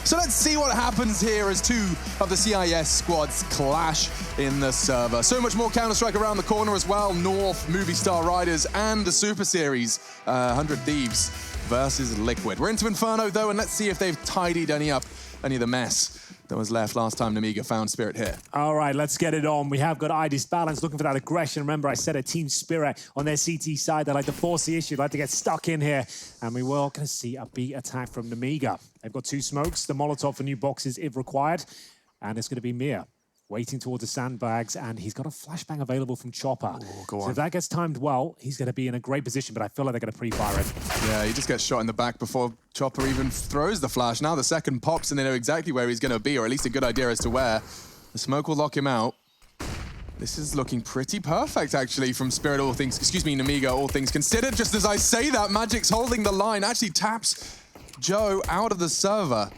So let's see what happens here as two of the CIS squads clash in the server. So much more Counter-Strike around the corner as well. North, Movie Star Riders, and the Super Series, 100 Thieves versus Liquid. We're into Inferno though, and let's see if they've tidied any of the mess that was left last time Nemiga found Spirit here. All right, let's get it on. We have got ID's balance, looking for that aggression. Remember, I said a Team Spirit on their CT side. They like to force the issue, like to get stuck in here. And we will going to see a B attack from Nemiga. They've got two smokes, the Molotov for new boxes if required. And it's going to be Mia waiting towards the sandbags, and he's got a flashbang available from Chopper. Ooh, so if that gets timed well, he's going to be in a great position, but I feel like they're going to pre-fire it. Yeah, he just gets shot in the back before Chopper even throws the flash. Now the second pops, and they know exactly where he's going to be, or at least a good idea as to where. The smoke will lock him out. This is looking pretty perfect, actually, from Spirit, all things, excuse me, Nemiga, all things considered. Just as I say that, Magic's holding the line, actually taps Joe out of the server.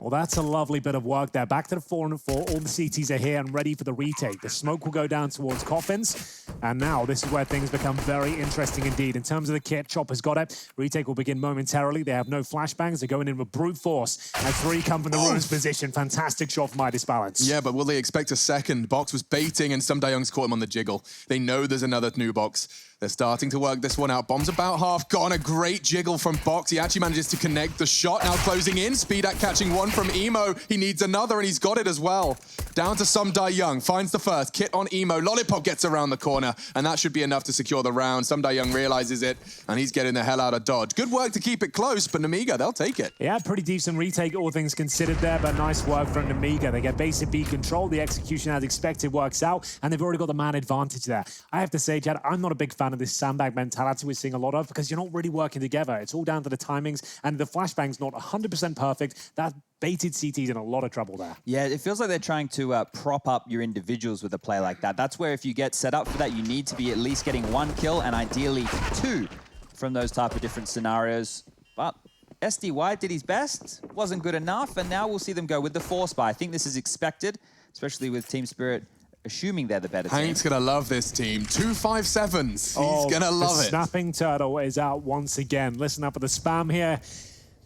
Well, that's a lovely bit of work there. Back to the 4-4. All the CTs are here and ready for the retake. The smoke will go down towards Coffins. And now this is where things become very interesting indeed. In terms of the kit, Chopper's got it. Retake will begin momentarily. They have no flashbangs. They're going in with brute force. And three come from the ruins position. Fantastic shot from Midas Balance. Yeah, but will they expect a second? Box was baiting and some Young's caught him on the jiggle. They know there's another new box. They're starting to work this one out. Bomb's about half gone. A great jiggle from Box. He actually manages to connect the shot. Now closing in. Speedak catching one from Emo. He needs another, and he's got it as well. Down to Some Young. Finds the first. Kit on Emo. Lollipop gets around the corner, and that should be enough to secure the round. Some Young realizes it, and he's getting the hell out of dodge. Good work to keep it close, but Nemiga, they'll take it. Yeah, pretty decent retake, all things considered there, but nice work from Nemiga. They get basic B control. The execution as expected works out, and they've already got the man advantage there. I have to say, Chad, I'm not a big fan of this sandbag mentality we're seeing a lot of, because you're not really working together. It's all down to the timings, and the flashbang's not 100% perfect. That baited CT's in a lot of trouble there. Yeah, it feels like they're trying to prop up your individuals with a play like that. That's where if you get set up for that, you need to be at least getting one kill and ideally two from those type of different scenarios. But SDY did his best, wasn't good enough, and now we'll see them go with the force buy. I think this is expected, especially with Team Spirit assuming they're the better team. Hank's gonna love this team. 2-5-7s. He's gonna love it. The snapping turtle is out once again. Listen up for the spam here.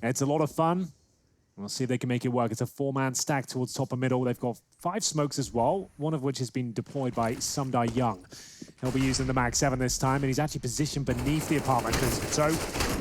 It's a lot of fun. We'll see if they can make it work. It's a 4-man stack towards top and middle. They've got 5 smokes as well, one of which has been deployed by Sumdai Young. He'll be using the Mag 7 this time, and he's actually positioned beneath the apartment. So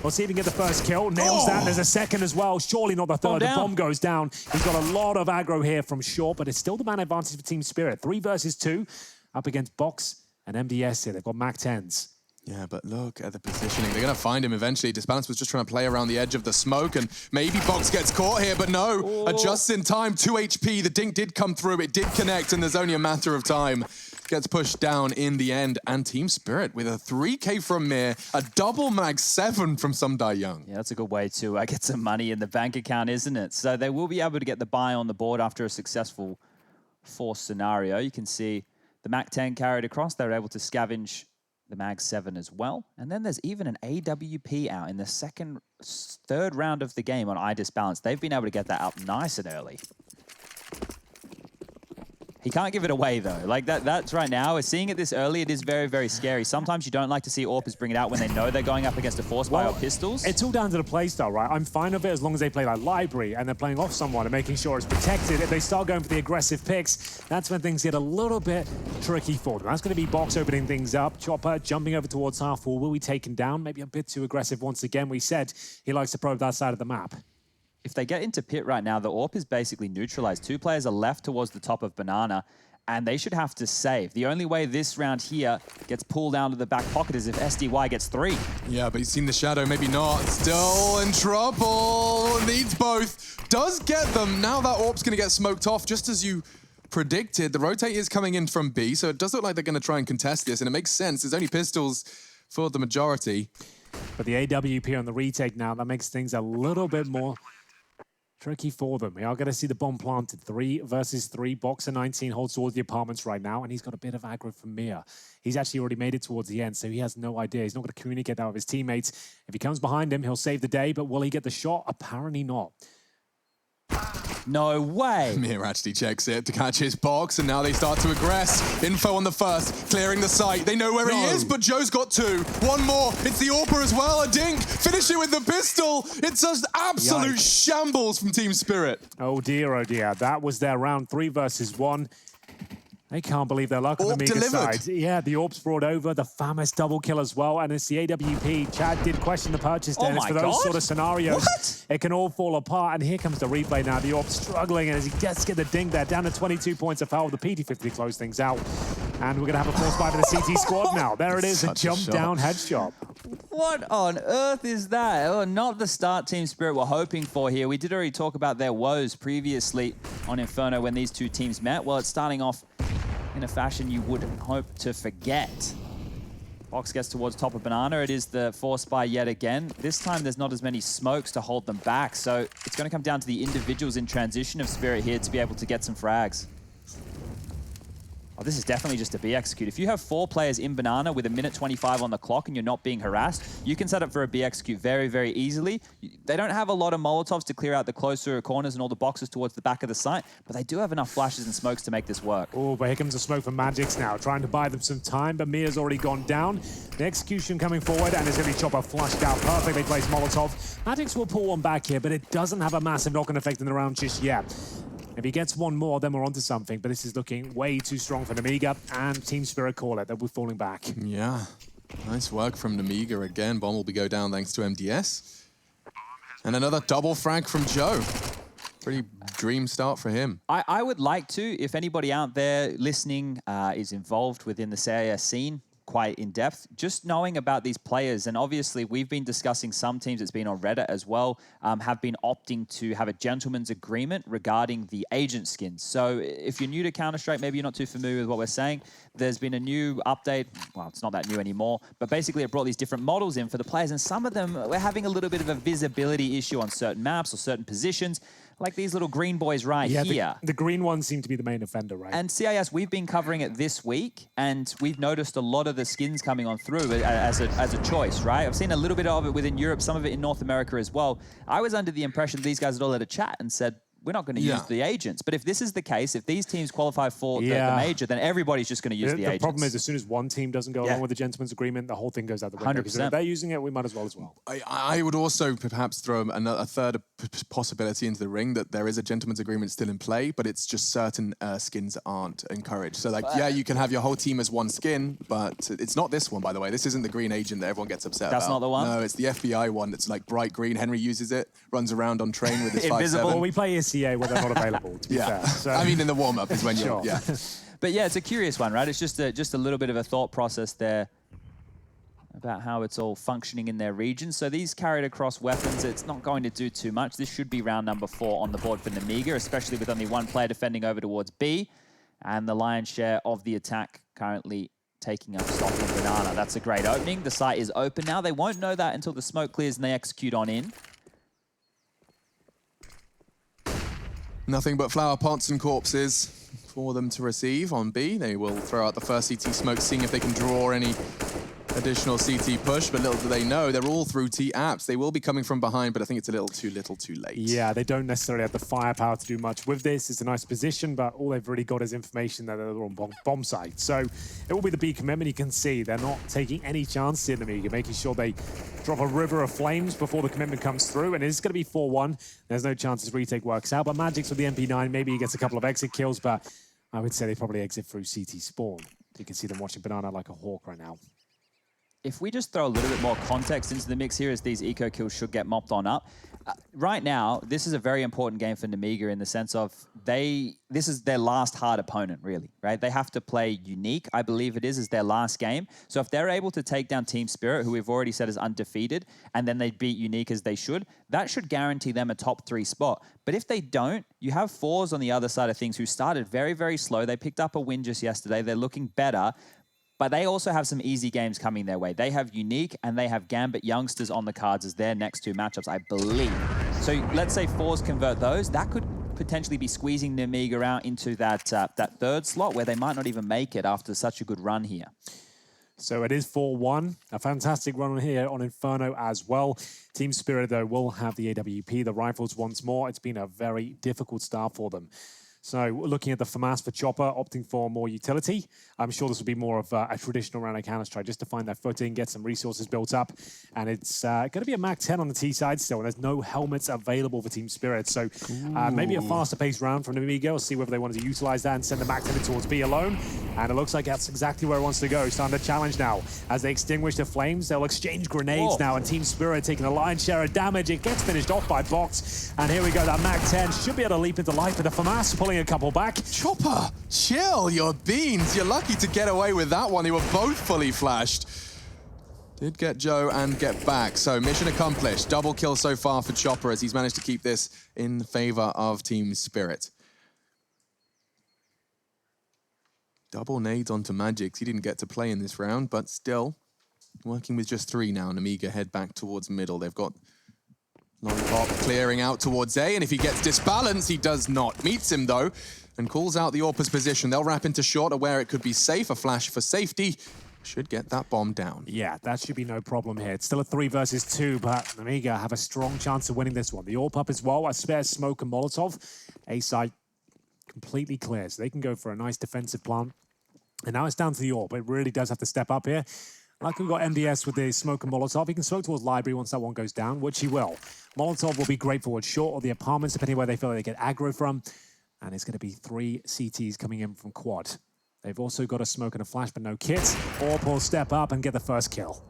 we'll see if he can get the first kill. Nails that. There's a second as well. Surely not the third. The bomb goes down. He's got a lot of aggro here from short, but it's still the man advantage for Team Spirit. 3 versus 2 up against Box and MDS here. They've got Mag 10s. Yeah, but look at the positioning. They're going to find him eventually. Disbalance was just trying to play around the edge of the smoke, and maybe Box gets caught here, but no. Adjusts in time. 2 HP. The dink did come through. It did connect, and there's only a matter of time. Gets pushed down in the end, and Team Spirit with a 3K from Mir, a double Mag 7 from Sumdai Young. Yeah, that's a good way to get some money in the bank account, isn't it? So they will be able to get the buy on the board after a successful force scenario. You can see the Mag 10 carried across. They were able to scavenge the Mag 7 as well. And then there's even an AWP out in the third round of the game on IDIS Balance. They've been able to get that up nice and early. He can't give it away, though. Like, that's right now. Seeing it this early, it is very, very scary. Sometimes you don't like to see AWPers bring it out when they know they're going up against a force buy or pistols. It's all down to the play style, right? I'm fine with it as long as they play like Library and they're playing off someone and making sure it's protected. If they start going for the aggressive picks, that's when things get a little bit tricky for them. That's going to be Box opening things up. Chopper jumping over towards half wall. Will be taken down? Maybe a bit too aggressive once again. We said he likes to probe that side of the map. If they get into pit right now, the AWP is basically neutralized. 2 players are left towards the top of Banana, and they should have to save. The only way this round here gets pulled down to the back pocket is if SDY gets 3. Yeah, but he's seen the shadow, maybe not. Still in trouble. Needs both. Does get them. Now that AWP's going to get smoked off, just as you predicted. The rotate is coming in from B, so it does look like they're going to try and contest this, and it makes sense. There's only pistols for the majority. But the AWP on the retake now, that makes things a little bit more tricky for them. We are going to see the bomb planted. 3 versus 3. Boxer 19 holds towards the apartments right now, and he's got a bit of aggro from Mia. He's actually already made it towards the end, so he has no idea. He's not going to communicate that with his teammates. If he comes behind him, he'll save the day, but will he get the shot? Apparently not. No way. Mir actually checks it to catch his box, and now they start to aggress. Info on the first, clearing the site. They know where he is, but Joe's got two. One more. It's the AWPer as well. A dink. Finish it with the pistol. It's just absolute shambles from Team Spirit. Oh dear, oh dear. That was their round 3 versus 1. They can't believe their luck on the Nemiga side. Yeah, the AWP's brought over, the famous double kill as well, and it's the AWP. Chad did question the purchase there. For those sort of senourios, it can all fall apart, and here comes the replay now. The AWP struggling, and as he gets to get the ding there, down to 22 points of foul, the PT50 to close things out. And we're going to have a force buy for the CT squad now. There it is, a jump down headshot. What on earth is that? Oh, not the start Team Spirit were hoping for here. We did already talk about their woes previously on Inferno when these two teams met. Well, it's starting off in a fashion you would hope to forget. Box gets towards top of Banana. It is the force buy yet again. This time there's not as many smokes to hold them back, so it's going to come down to the individuals in transition of Spirit here to be able to get some frags. Oh, this is definitely just a B execute. If you have 4 players in Banana with 1:25 on the clock and you're not being harassed, you can set up for a B execute very, very easily. They don't have a lot of Molotovs to clear out the closer corners and all the boxes towards the back of the site, but they do have enough flashes and smokes to make this work. Oh, but here comes a smoke from Magix now, trying to buy them some time, but Mia's already gone down. The execution coming forward, and it's going to be Chopper flushed out. Perfectly placed Molotov. Magix will pull one back here, but it doesn't have a massive knock-on effect in the round just yet. If he gets one more, then we're onto something, but this is looking way too strong for Nemiga, and Team Spirit call it, that we're falling back. Yeah, nice work from Nemiga again. Bomb will go down thanks to MDS. And another double frag from Joe. Pretty dream start for him. I would like to, if anybody out there listening is involved within the CIS scene, quite in depth, just knowing about these players, and obviously we've been discussing some teams, it's been on Reddit as well, have been opting to have a gentleman's agreement regarding the agent skins. So if you're new to Counter-Strike, maybe you're not too familiar with what we're saying, there's been a new update, well, it's not that new anymore, but basically it brought these different models in for the players, and some of them, we're having a little bit of a visibility issue on certain maps or certain positions, like these little green boys here. The green ones seem to be the main offender, right? And CIS, we've been covering it this week, and we've noticed a lot of the skins coming on through as a choice, right? I've seen a little bit of it within Europe, some of it in North America as well. I was under the impression these guys had all had a chat and said, we're not going to use the agents. But if this is the case, if these teams qualify for the major, then everybody's just going to use the agents. The problem is, as soon as one team doesn't go along with the gentleman's agreement, the whole thing goes out the window. 100%. If they're using it, we might as well. I would also perhaps throw a third possibility into the ring, that there is a gentleman's agreement still in play, but it's just certain skins aren't encouraged. So like, yeah, you can have your whole team as one skin, but it's not this one, by the way. This isn't the green agent that everyone gets upset about. That's not the one? No, it's the FBI one. It's like bright green. Henry uses it, runs around on train with his 5.7. Well, we play ESL where they're not available. To be fair. So. I mean, in the warm-up is when you're, But yeah, it's a curious one, right? It's just a little bit of a thought process there about how it's all functioning in their region. So these carried across weapons, it's not going to do too much. This should be round number 4 on the board for Nemiga, especially with only one player defending over towards B, and the lion's share of the attack currently taking up stock in Banana. That's a great opening. The site is open now. They won't know that until the smoke clears and they execute on in. Nothing but flower pots and corpses for them to receive on B. They will throw out the first CT smoke, seeing if they can draw any additional CT push, but little do they know, they're all through T-apps. They will be coming from behind, but I think it's a little too late. Yeah, they don't necessarily have the firepower to do much with this. It's a nice position, but all they've really got is information that they're on bomb site. So it will be the B commitment. You can see they're not taking any chances in Nemiga, making sure they drop a river of flames before the commitment comes through, and it's going to be 4-1. There's no chance this retake works out, but Magix with the MP9, maybe he gets a couple of exit kills, but I would say they probably exit through CT spawn. You can see them watching Banana like a hawk right now. If we just throw a little bit more context into the mix here, as these eco kills should get mopped on up. Right now, this is a very important game for Nemiga in the sense of this is their last hard opponent, really, right? They have to play Unique, I believe it is their last game. So if they're able to take down Team Spirit, who we've already said is undefeated, and then they beat Unique as they should, that should guarantee them a top 3 spot. But if they don't, you have Fours on the other side of things who started very, very slow. They picked up a win just yesterday. They're looking better. But they also have some easy games coming their way. They have Unique and they have Gambit Youngsters on the cards as their next 2 matchups, I believe. So let's say Fours convert those. That could potentially be squeezing Nemiga out into that 3rd slot where they might not even make it after such a good run here. So it is 4-1. A fantastic run here on Inferno as well. Team Spirit, though, will have the AWP, the rifles once more. It's been a very difficult start for them. So looking at the FAMAS for Chopper, opting for more utility. I'm sure this will be more of a traditional round of Counter-Strike, just to find their footing, get some resources built up. And it's going to be a Mac 10 on the T side still, and there's no helmets available for Team Spirit. So maybe a faster-paced round from Nemiga. We'll see whether they want to utilize that and send the Mac 10 towards B alone. And it looks like that's exactly where it wants to go. Starting to challenge now. As they extinguish the flames, they'll exchange grenades now, and Team Spirit taking a lion's share of damage. It gets finished off by Box. And here we go, that Mac 10 should be able to leap into life, but the FAMAS pulling a couple back. Chopper, chill your beans. You're lucky to get away with that one. They were both fully flashed. Did get Joe and get back. So mission accomplished. Double kill so far for Chopper as he's managed to keep this in favor of Team Spirit. Double nades onto Magix. He didn't get to play in this round, but still working with just 3 now. Nemiga head back towards middle. They've got Lollipop clearing out towards A, and if he gets disbalanced, he does not. Meets him, though, and calls out the AWP's position. They'll wrap into short, where it could be safe. A flash for safety. Should get that bomb down. Yeah, that should be no problem here. It's still a 3 versus 2, but Nemiga have a strong chance of winning this one. The AWP up as well, a spare smoke and Molotov. A side completely clear, so they can go for a nice defensive plan. And now it's down to the AWP. It really does have to step up here. Like we've got MDS with the smoke and Molotov. He can smoke towards Library once that one goes down, which he will. Molotov will be great forward short or the apartments, depending where they feel like they get aggro from. And it's going to be 3 CTs coming in from quad. They've also got a smoke and a flash, but no kits. AWP will step up and get the first kill.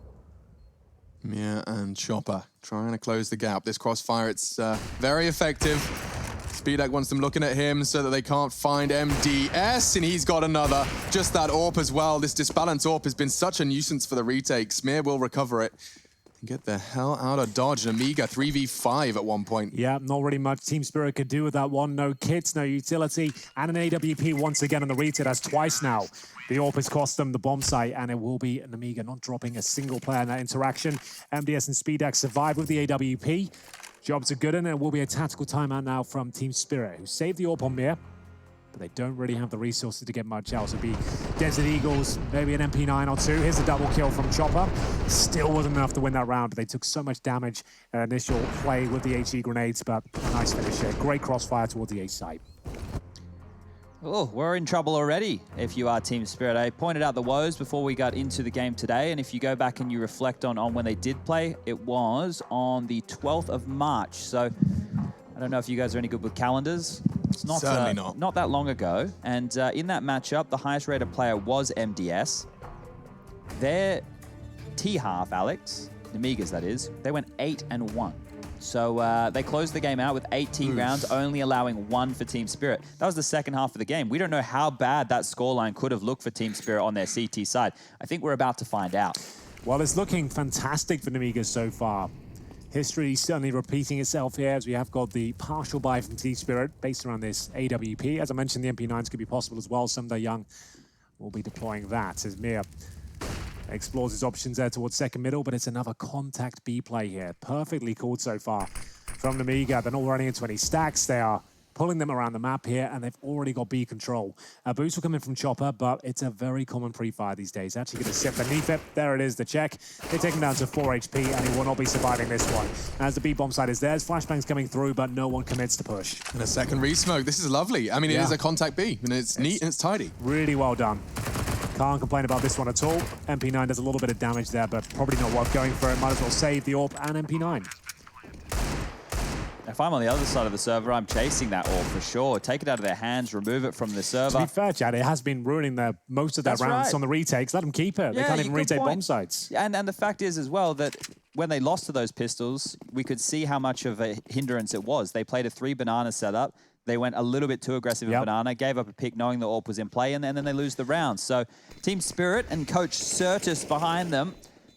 Yeah, and Chopper trying to close the gap. This crossfire, it's very effective. Speedak wants them looking at him so that they can't find MDS, and he's got another. Just that AWP as well. This disbalanced AWP has been such a nuisance for the retake. Smear will recover it. Get the hell out of Dodge. Nemiga 3v5 at one point. Yeah, not really much Team Spirit could do with that one. No kits, no utility, and an AWP once again on the retake. That's twice now. The AWP has cost them the bomb site, and it will be Nemiga not dropping a single player in that interaction. MDS and Speedak survive with the AWP. Jobs are good, and it will be a tactical timeout now from Team Spirit, who saved the AWP on Mir, but they don't really have the resources to get much else. It'd be Desert Eagles, maybe an MP9 or 2. Here's a double kill from Chopper. Still wasn't enough to win that round. They took so much damage initial play with the HE grenades, but nice finish here. Great crossfire towards the A side. Oh, we're in trouble already if you are Team Spirit. I pointed out the woes before we got into the game today, and if you go back and you reflect on when they did play, it was on the 12th of March. So I don't know if you guys are any good with calendars. It's not, Certainly not that long ago. And in that matchup, the highest rated player was MDS. Their T-half, Alex, Nemiga's that is, they went 8-1. So they closed the game out with 18 rounds, only allowing 1 for Team Spirit. That was the second half of the game. We don't know how bad that scoreline could have looked for Team Spirit on their CT side. I think we're about to find out. Well, it's looking fantastic for Nemiga so far. History certainly repeating itself here as we have got the partial buy from Team Spirit based around this AWP. As I mentioned, the MP9s could be possible as well. Someday Young will be deploying that as Mir explores his options there towards second middle, but it's another contact B play here. Perfectly called so far from Nemiga. They're not running into any stacks. They are pulling them around the map here, and they've already got B control. Boost will come in from Chopper, but it's a very common pre-fire these days. Actually going to sit beneath it. There it is, the check. They take him down to 4 HP, and he will not be surviving this one. As the B-bomb side is there, flashbangs coming through, but no one commits to push. And a second re-smoke. This is lovely. I mean, it is a contact B, and it's neat and it's tidy. Really well done. Can't complain about this one at all. MP9 does a little bit of damage there, but probably not worth going for it. Might as well save the AWP and MP9. If I'm on the other side of the server, I'm chasing that AWP for sure. Take it out of their hands, remove it from the server. To be fair, Chad, it has been ruining most of their rounds on the retakes. Let them keep it. They can't even retake bomb sites. And the fact is as well that when they lost to those pistols, we could see how much of a hindrance it was. They played a 3 banana setup. They went a little bit too aggressive in banana, gave up a pick knowing the AWP was in play, and then they lose the round. So Team Spirit and Coach Certus behind them,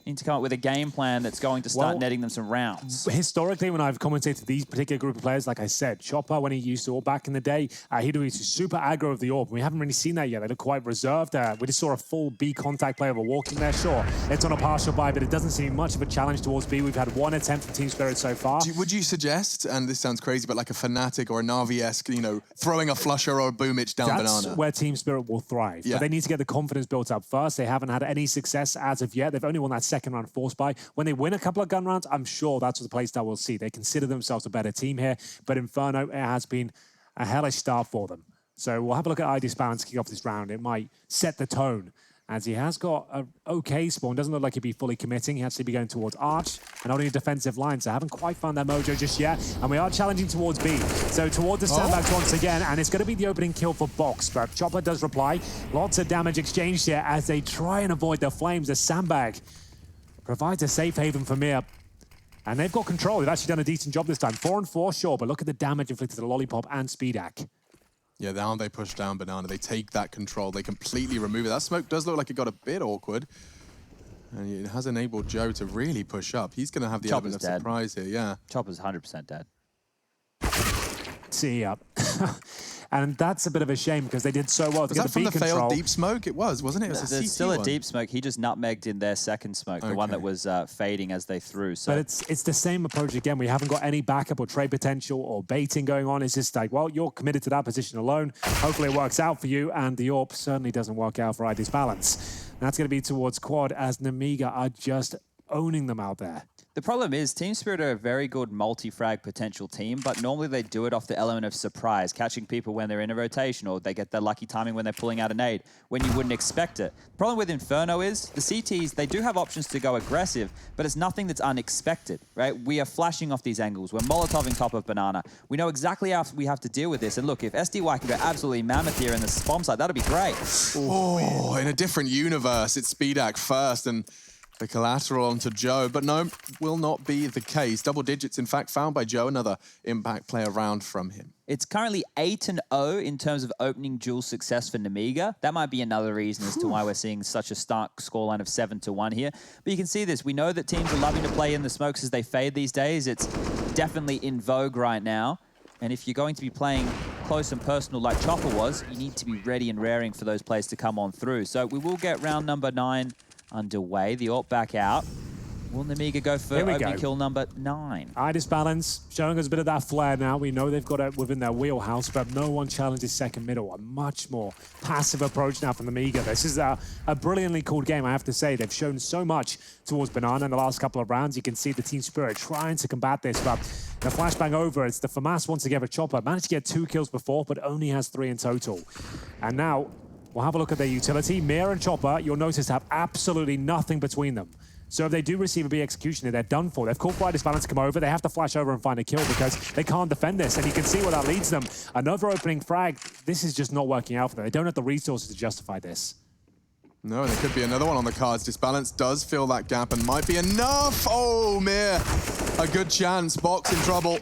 Need to come up with a game plan that's going to start netting them some rounds. Historically, when I've commentated these particular group of players, like I said, Chopper, when he used to AWP back in the day, he'd be super aggro of the AWP. We haven't really seen that yet. They look quite reserved. We just saw a full B contact player walking there. Sure, it's on a partial buy, but it doesn't seem much of a challenge towards B. We've had one attempt from Team Spirit so far. Would you suggest, and this sounds crazy, but like a Fnatic or a Na'Vi-esque, you know, throwing a flusher or a boomich down That's banana? where Team Spirit will thrive. Yeah. But they need to get the confidence built up first. They haven't had any success as of yet. They've only won that second round force buy. When they win a couple of gun rounds, I'm sure that's what the playstyle will see. They consider themselves a better team here, but Inferno, it has been a hellish start for them. So we'll have a look at ID's balance to kick off this round. It might set the tone, as he has got an okay spawn. Doesn't look like he'd be fully committing. He has to be going towards Arch and holding a defensive line, so haven't quite found their mojo just yet. And we are challenging towards B. So towards the sandbags once again, and it's going to be the opening kill for Box, but Chopper does reply. Lots of damage exchanged here as they try and avoid the flames. The sandbag provides a safe haven for Mir. And they've got control. They've actually done a decent job this time. 4 and 4, sure, but look at the damage inflicted to the Lollipop and Speedak. Yeah, now they push down banana. They take that control. They completely remove it. That smoke does look like it got a bit awkward. And it has enabled Joe to really push up. He's going to have the element of surprise here, yeah. Chopper's 100% dead. See up. And that's a bit of a shame because they did so well to get the B control. Was that from the failed deep smoke? It was, wasn't it? It was There's still a deep smoke. He just nutmegged in their second smoke, the one that was fading as they threw. So. But it's the same approach again. We haven't got any backup or trade potential or baiting going on. It's just like, well, you're committed to that position alone. Hopefully it works out for you. And the AWP certainly doesn't work out for ID's balance. And that's going to be towards Quad as Nemiga are just owning them out there. The problem is Team Spirit are a very good multi-frag potential team, but normally they do it off the element of surprise, catching people when they're in a rotation, or they get their lucky timing when they're pulling out a nade, when you wouldn't expect it. The problem with Inferno is the CTs, they do have options to go aggressive, but it's nothing that's unexpected, right? We are flashing off these angles. We're Molotoving top of banana. We know exactly how we have to deal with this. And look, if SDY can go absolutely mammoth here in the bomb site, that'll be great. Oh, in a different universe, it's Speedak first, and the collateral onto Joe, but no, will not be the case. Double digits, in fact, found by Joe. Another impact player round from him. It's currently 8-0 in terms of opening duel success for Nemiga. That might be another reason as to why we're seeing such a stark scoreline of 7-1 here. But you can see this. We know that teams are loving to play in the smokes as they fade these days. It's definitely in vogue right now. And if you're going to be playing close and personal like Chopper was, you need to be ready and raring for those players to come on through. So we will get round number 9 underway. The AWP back out. Will Nemiga go for opening kill number 9? ID's balance showing us a bit of that flair now. We know they've got it within their wheelhouse, but no one challenges second middle. A much more passive approach now from Nemiga. This is a brilliantly called game, I have to say. They've shown so much towards Banana in the last couple of rounds. You can see the Team Spirit trying to combat this, but the flashbang over. It's the FAMAS once again for Chopper. Managed to get 2 kills before, but only has 3 in total. And now we'll have a look at their utility. Mir and Chopper, you'll notice, have absolutely nothing between them. So if they do receive a B execution, they're done for. They've called for ID's balance to come over. They have to flash over and find a kill because they can't defend this. And you can see where that leads them. Another opening frag. This is just not working out for them. They don't have the resources to justify this. No, there could be another one on the cards. Disbalance does fill that gap and might be enough. Oh, Mir, a good chance. Box in trouble.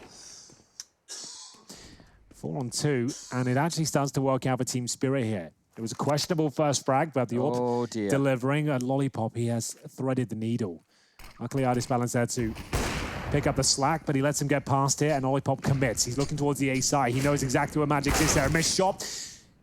4 on 2, and it actually starts to work out for Team Spirit here. It was a questionable first frag, but the AWP delivering a Lollipop. He has threaded the needle. Luckily, ID's balance there to pick up the slack, but he lets him get past here, and Lollipop commits. He's looking towards the A side. He knows exactly where Magix is there. A missed shot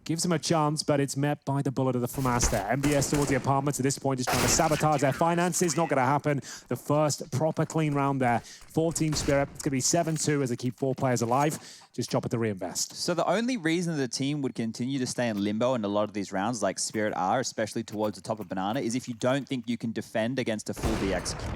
gives him a chance, but it's met by the bullet of the FAMAS there. MBS towards the apartments at this point is trying to sabotage their finances. Not going to happen. The first proper clean round there for Team Spirit. It's going to be 7-2 as they keep 4 players alive. Just Chopper to reinvest. So the only reason the team would continue to stay in limbo in a lot of these rounds, like Spirit are, especially towards the top of Banana, is if you don't think you can defend against a full B execute.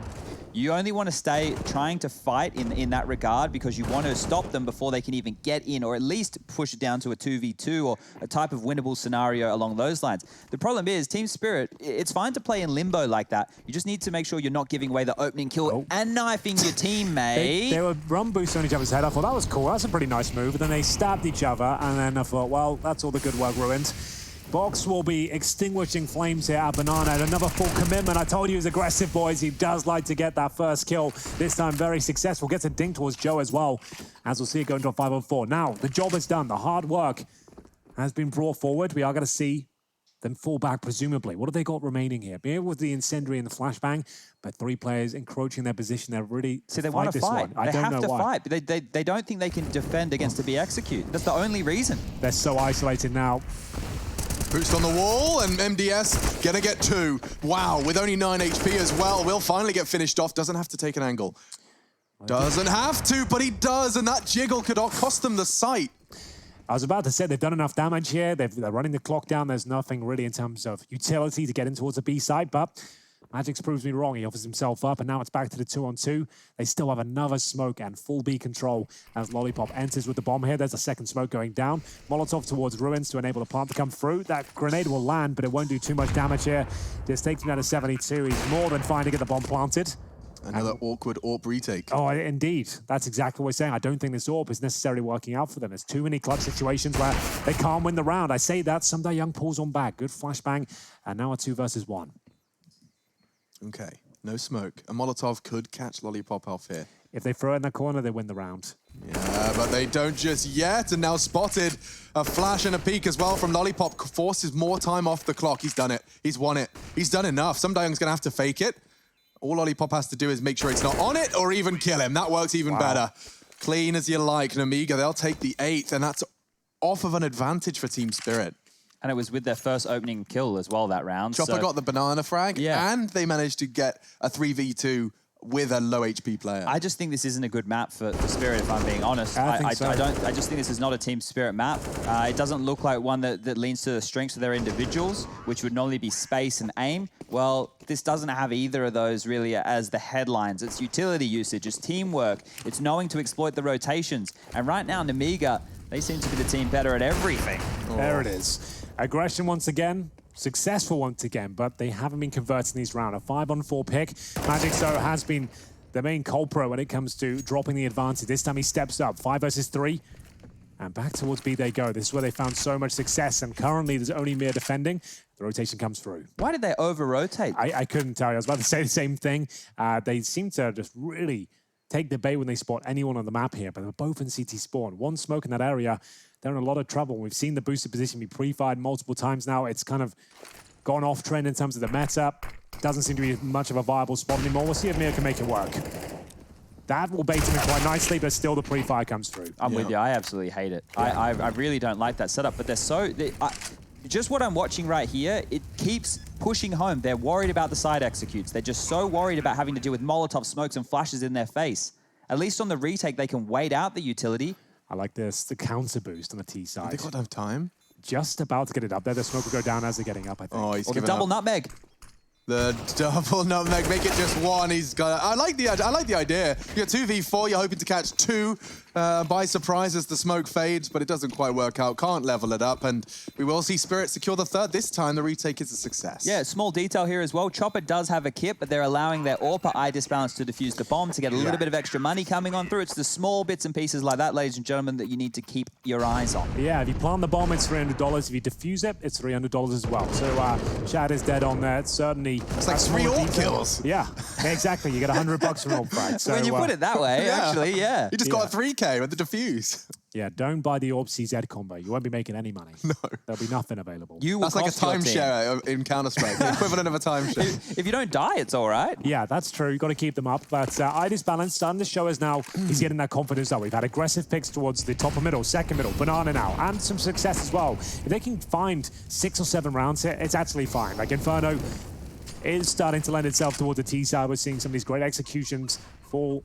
You only want to stay trying to fight in that regard because you want to stop them before they can even get in, or at least push it down to a 2v2 or a type of winnable scenario along those lines. The problem is, Team Spirit, it's fine to play in limbo like that. You just need to make sure you're not giving away the opening kill and knifing your teammate. They were run boosting on each other's head. I thought that was cool. That's a pretty nice move. But then they stabbed each other, and then I thought, well, that's all the good work ruined. Box will be extinguishing flames here at Banana, and another full commitment. I told you he's aggressive, boys. He does like to get that first kill. This time very successful. Gets a dink towards Joe as well, as we'll see it go into a 5-on-4. Now, the job is done. The hard work has been brought forward. We are going to see then fall back, presumably. What have they got remaining here? Beer with the incendiary and the flashbang, but 3 players encroaching their position. They're really See, they want to fight. I they don't have know to why. fight, but they don't think they can defend against a B execute. That's the only reason. They're so isolated now. Boost on the wall, and MDS gonna get 2. Wow, with only 9 HP as well. Will finally get finished off. Doesn't have to take an angle. Doesn't have to, but he does, and that jiggle could cost them the sight. I was about to say they've done enough damage here. They're running the clock down. There's nothing really in terms of utility to get in towards the B side, but Magic's proves me wrong. He offers himself up, and now it's back to the 2-on-2. They still have another smoke and full B control as Lollipop enters with the bomb here. There's a second smoke going down. Molotov towards Ruins to enable the plant to come through. That grenade will land, but it won't do too much damage here. Just takes him down to 72. He's more than fine to get the bomb planted. Another awkward AWP retake. Oh, indeed. That's exactly what we're saying. I don't think this AWP is necessarily working out for them. There's too many clutch situations where they can't win the round. I say that. Someday Young pulls on back. Good flashbang. And now a 2 versus 1. Okay, no smoke. A Molotov could catch Lollipop off here. If they throw it in the corner, they win the round. Yeah, but they don't just yet, and now spotted a flash and a peek as well from Lollipop. Forces more time off the clock. He's done it. He's won it. He's done enough. Someday Young's going to have to fake it. All Lollipop has to do is make sure it's not on it or even kill him. That works even better. Clean as you like. Nemiga, they'll take the 8th, and that's off of an advantage for Team Spirit. And it was with their first opening kill as well that round. Chopper got the banana frag, yeah. and they managed to get a 3v2 with a low HP player. I just think this isn't a good map for Spirit, if I'm being honest. I just think this is not a Team Spirit map. It doesn't look like one that leans to the strengths of their individuals, which would normally be space and aim. Well, this doesn't have either of those really as the headlines. It's utility usage, it's teamwork, it's knowing to exploit the rotations. And right now, Nemiga, they seem to be the team better at everything. There it is. Aggression once again. Successful once again, but they haven't been converting these round. A 5-on-4 pick. Magic so has been the main culprit when it comes to dropping the advantage. This time he steps up. 5 versus 3. And back towards B they go. This is where they found so much success, and currently there's only mere defending. The rotation comes through. Why did they over-rotate? I couldn't tell you. I was about to say the same thing. They seem to just really take the bait when they spot anyone on the map here, but they're both in CT spawn. One smoke in that area. They're in a lot of trouble. We've seen the boosted position be pre-fired multiple times now. It's kind of gone off trend in terms of the meta. Doesn't seem to be much of a viable spot anymore. We'll see if Mir can make it work. That will bait him in quite nicely, but still the pre-fire comes through. I'm with you. I absolutely hate it. Yeah. I really don't like that setup, but they're so... just what I'm watching right here, it keeps pushing home. They're worried about the side executes. They're just so worried about having to deal with Molotov smokes and flashes in their face. At least on the retake, they can wait out the utility. I like this, the counter boost on the T side. They got enough time. Just about to get it up there. The smoke will go down as they're getting up, I think. Oh, he's Or the double nutmeg. The double nutmeg, make it just 1. He's got. I like the idea. You got 2v4. You're hoping to catch 2 by surprise as the smoke fades, but it doesn't quite work out. Can't level it up, and we will see Spirit secure the 3rd. This time, the retake is a success. Yeah, small detail here as well. Chopper does have a kit, but they're allowing their AWP eye disbalance to defuse the bomb to get a little bit of extra money coming on through. It's the small bits and pieces like that, ladies and gentlemen, that you need to keep your eyes on. Yeah, if you plant the bomb, it's $300. If you defuse it, it's $300 as well. So Chad is dead on there. It's certainly... It's like 3 AWP kills. Yeah, exactly. You get $100 from AWP price. So, when you put it that way, actually, yeah. You just got a 3K with the defuse. Yeah, don't buy the AWP CZ combo. You won't be making any money. No. There'll be nothing available. That's like a timeshare in Counter-Strike, the equivalent of a timeshare. If you don't die, it's all right. Yeah, that's true. You've got to keep them up. But Idis Balance starting to show us now he's getting that confidence up. We've had aggressive picks towards the top of middle, second middle, banana now, and some success as well. If they can find 6 or 7 rounds here, it's actually fine. Like Inferno is starting to lend itself towards the T side. We're seeing some of these great executions fall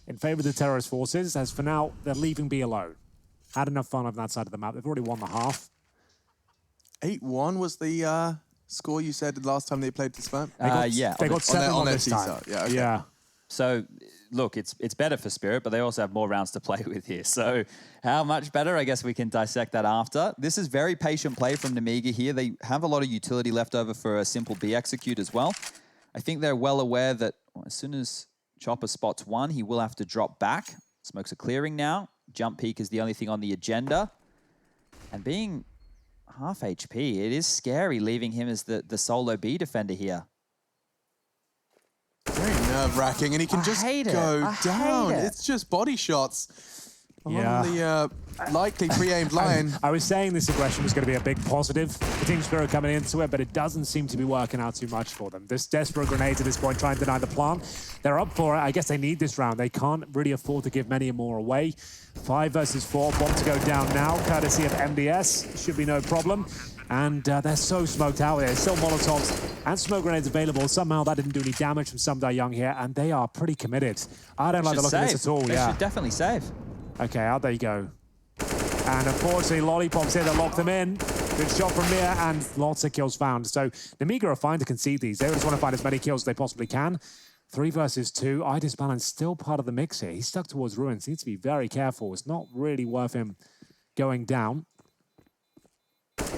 in favor of the terrorist forces, as for now, they're leaving B alone. Had enough fun on that side of the map. They've already won the half. 8-1 was the score you said last time they played this map? Yeah. They got 7 on this time. Side. Yeah, okay. Yeah. So, look, it's better for Spirit, but they also have more rounds to play with here. So, how much better? I guess we can dissect that after. This is very patient play from Nemiga here. They have a lot of utility left over for a simple B execute as well. I think they're well aware that as soon as Chopper spots 1, he will have to drop back. Smokes are clearing now. Jump peak is the only thing on the agenda. And being half HP, it is scary leaving him as the solo B defender here. Very nerve-wracking, and he can just go down. It's just body shots. Yeah. On the likely pre-aimed line. I was saying this aggression was going to be a big positive for Team Spirit coming into it, but it doesn't seem to be working out too much for them. This desperate grenade at this point trying to deny the plant. They're up for it. I guess they need this round. They can't really afford to give many more away. 5 versus 4. Bomb to go down now, courtesy of MDS. Should be no problem. And they're so smoked out there. Still Molotovs and smoke grenades available. Somehow that didn't do any damage from Sumdai Young here, and they are pretty committed. I don't like the look of this at all. They should definitely save. Okay, out they go. And unfortunately, Lollipops here to lock them in. Good shot from Mir, and lots of kills found. So Nemiga are fine to concede these. They just want to find as many kills as they possibly can. 3 versus 2. Idis Balance still part of the mix here. He's stuck towards Ruins. Needs to be very careful. It's not really worth him going down.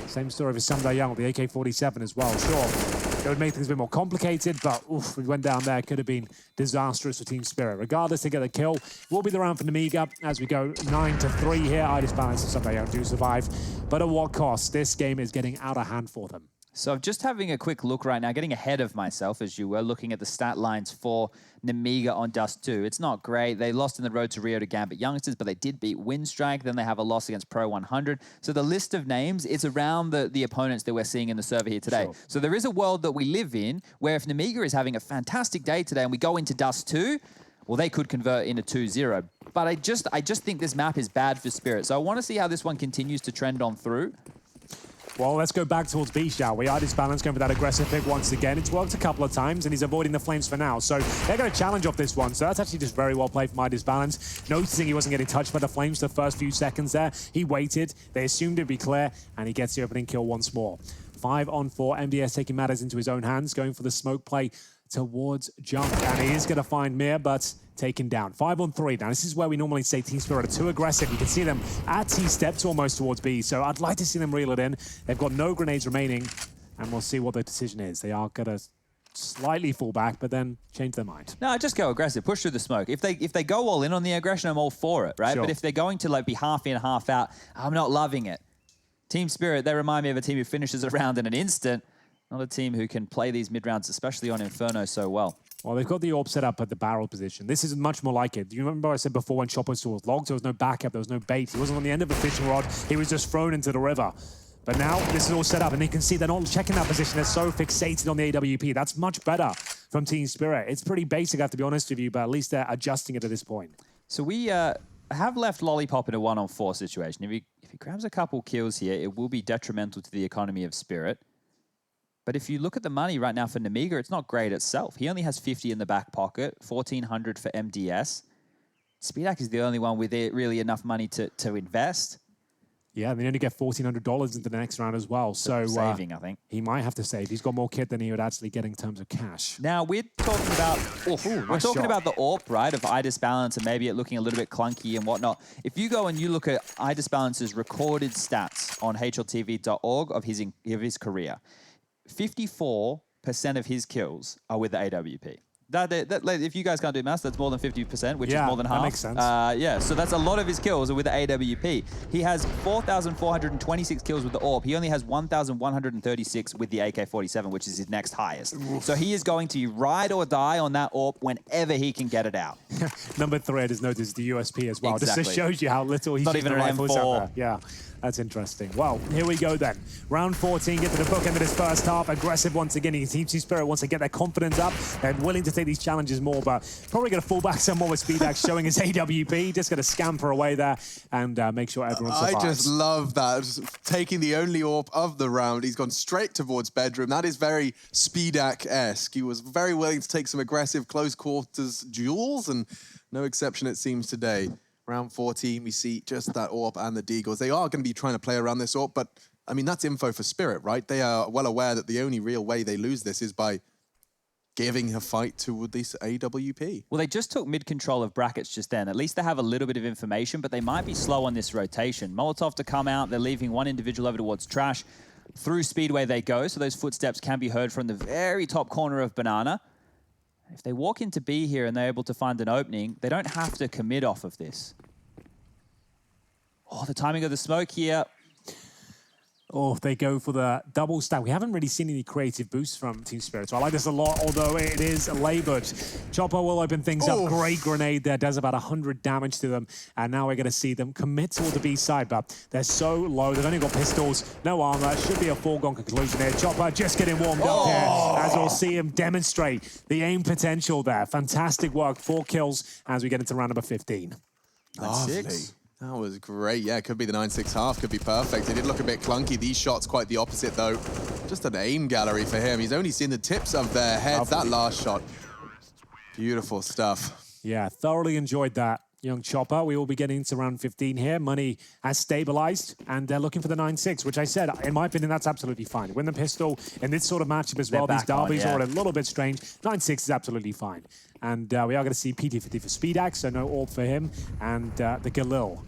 Same story for Sumdai Young with the AK-47 as well. Sure, it would make things a bit more complicated, but oof, we went down there. Could have been disastrous for Team Spirit. Regardless, they get the kill. Will be the round for Nemiga as we go 9-3 here. Idis Balance and Sumdai Young do survive. But at what cost? This game is getting out of hand for them. So I'm just having a quick look right now, getting ahead of myself as you were, looking at the stat lines for Nemiga on Dust 2. It's not great. They lost in the road to Rio de Gambit Youngsters, but they did beat Windstrike. Then they have a loss against Pro 100. So the list of names is around the opponents that we're seeing in the server here today. Sure. So there is a world that we live in where if Nemiga is having a fantastic day today and we go into Dust 2, well, they could convert into 2-0. But I just think this map is bad for Spirit. So I want to see how this one continues to trend on through. Well, let's go back towards B, shall we? Idis Balance going for that aggressive pick once again. It's worked a couple of times, and he's avoiding the flames for now. So they're going to challenge off this one. So that's actually just very well played from Idis Balance. Noticing he wasn't getting touched by the flames the first few seconds there. He waited. They assumed it'd be clear, and he gets the opening kill once more. 5 on 4. MDS taking matters into his own hands, going for the smoke play towards Jump. And he is going to find Mir, but taken down. 5 on 3. Now, this is where we normally say Team Spirit are too aggressive. You can see them at T steps almost towards B, so I'd like to see them reel it in. They've got no grenades remaining, and we'll see what their decision is. They are going to slightly fall back, but then change their mind. No, just go aggressive. Push through the smoke. If they go all in on the aggression, I'm all for it, right? Sure. But if they're going to like be half in, half out, I'm not loving it. Team Spirit, they remind me of a team who finishes a round in an instant, not a team who can play these mid-rounds, especially on Inferno, so well. Well, they've got the AWP set up at the barrel position. This is much more like it. Do you remember I said before when Chopper was logged, there was no backup, there was no bait. He wasn't on the end of a fishing rod. He was just thrown into the river. But now this is all set up, and you can see they're not checking that position. They're so fixated on the AWP. That's much better from Team Spirit. It's pretty basic, I have to be honest with you, but at least they're adjusting it at this point. So we have left Lollipop in a 1-on-4 situation. If he grabs a couple kills here, it will be detrimental to the economy of Spirit. But if you look at the money right now for Nemiga, it's not great itself. He only has 50 in the back pocket, 1,400 for MDS. Speedak is the only one with really enough money to invest. Yeah, they only get $1,400 into the next round as well. So saving, I think. He might have to save. He's got more kit than he would actually get in terms of cash. Now, we're talking about the AWP, right, of Idis Balance and maybe it looking a little bit clunky and whatnot. If you go and you look at Idis Balance's recorded stats on hltv.org of his career, 54% of his kills are with the AWP. If you guys can't do maths, that's more than 50%, which is more than half. That makes sense. Yeah, so that's a lot of his kills are with the AWP. He has 4,426 kills with the AWP. He only has 1,136 with the AK-47, which is his next highest. Oof. So he is going to ride or die on that AWP whenever he can get it out. Number 3, I just noticed the USP as well. Exactly. This just shows you how little he's not even an rifles M4. out there. Yeah. That's interesting. Well, here we go then. Round 14, get to the book end of this first half. Aggressive once again. Team Spirit wants to get their confidence up. They're willing to take these challenges more, but probably going to fall back some more with Speedak showing his AWP. Just going to scamper away there and make sure everyone survives. I just love that. Taking the only AWP of the round. He's gone straight towards bedroom. That is very Speedak-esque. He was very willing to take some aggressive close quarters duels, and no exception it seems today. Round 14, we see just that AWP and the Deagles. They are going to be trying to play around this AWP, but, I mean, that's info for Spirit, right? They are well aware that the only real way they lose this is by giving a fight to this AWP. Well, they just took mid-control of brackets just then. At least they have a little bit of information, but they might be slow on this rotation. Molotov to come out. They're leaving one individual over towards Trash. Through Speedway they go, so those footsteps can be heard from the very top corner of Banana. If they walk into B here and they're able to find an opening, they don't have to commit off of this. Oh, the timing of the smoke here. Oh, they go for the double stack. We haven't really seen any creative boosts from Team Spirit, so I like this a lot, although it is labored. Chopper will open things up. Great grenade there, does about 100 damage to them, and now we're going to see them commit toward the B side, but they're so low. They've only got pistols, no armor. Should be a foregone conclusion here. Chopper just getting warmed up here, as we'll see him demonstrate the aim potential there. Fantastic work, 4 kills as we get into round number 15. Lovely. That was great. Yeah, could be the 9-6 half, could be perfect. It did look a bit clunky. These shots quite the opposite, though. Just an aim gallery for him. He's only seen the tips of their heads. That last shot. Beautiful stuff. Yeah, thoroughly enjoyed that, young Chopper. We will be getting into round 15 here. Money has stabilized, and they're looking for the 9-6, which I said, in my opinion, that's absolutely fine. Win the pistol in this sort of matchup as well. These derbies are a little bit strange. 9-6 is absolutely fine. And we are going to see PT50 for Speedax, so no AWP for him. And the Galil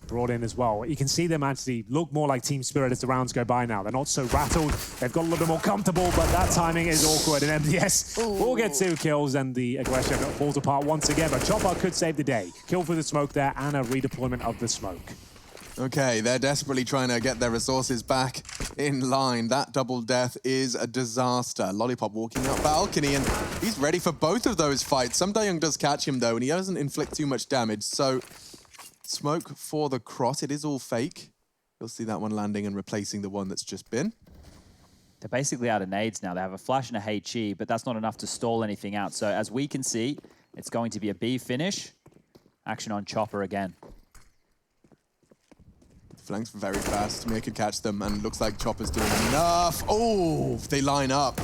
brought in as well. You can see them actually look more like Team Spirit as the rounds go by now. They're not so rattled. They've got a little bit more comfortable, but that timing is awkward. And MDS will get 2 kills, and the aggression falls apart once again. But Chopper could save the day. Kill for the smoke there, and a redeployment of the smoke. Okay, they're desperately trying to get their resources back in line. That double death is a disaster. Lollipop walking up balcony, and he's ready for both of those fights. Some Daeyoung does catch him, though, and he doesn't inflict too much damage, so smoke for the cross. It is all fake. You'll see that one landing and replacing the one that's just been. They're basically out of nades now. They have a flash and a HE, but that's not enough to stall anything out. So as we can see, it's going to be a B finish. Action on Chopper again. Flanks very fast. Mir could catch them, and looks like Chopper's doing enough. Oh, they line up.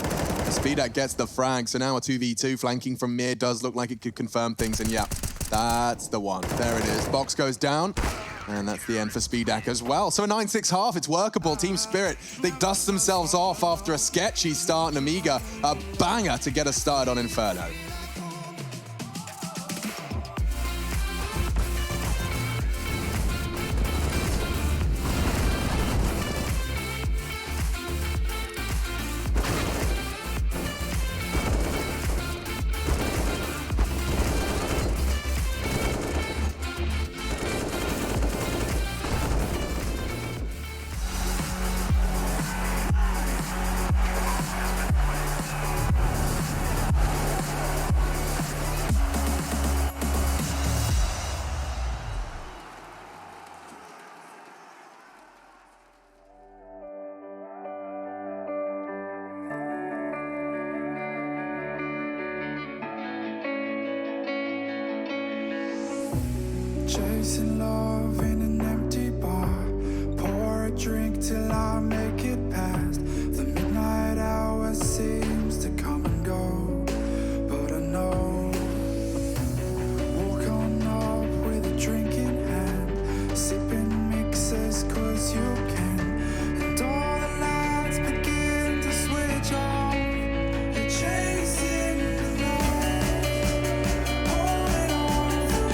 Speedak gets the frag, so now a 2v2 flanking from Mir does look like it could confirm things, and yeah, that's the one. There it is. Box goes down, and that's the end for Speedak as well. So a 9-6 half, it's workable. Team Spirit, they dust themselves off after a sketchy start. Nemiga, a banger to get us started on Inferno. Chasing love in an empty bar. Pour a drink till I make it past. The midnight hour seems to come and go, but I know. Walk on up with a drink in hand, sipping mixers 'cause you can. And all the lights begin to switch off. You're chasing the light, holding on for life.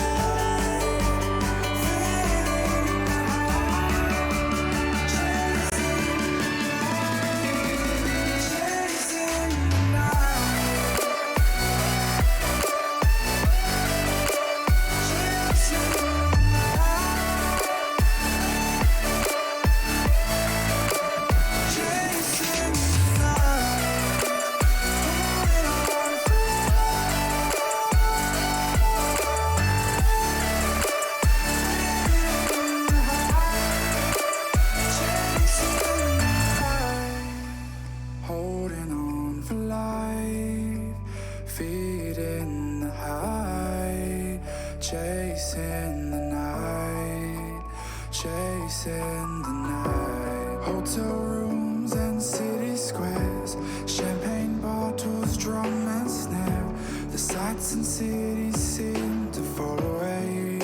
Chasing the night, chasing the night. Hotel rooms and city squares, champagne bottles, drum and snare. The sights and cities seem to fall away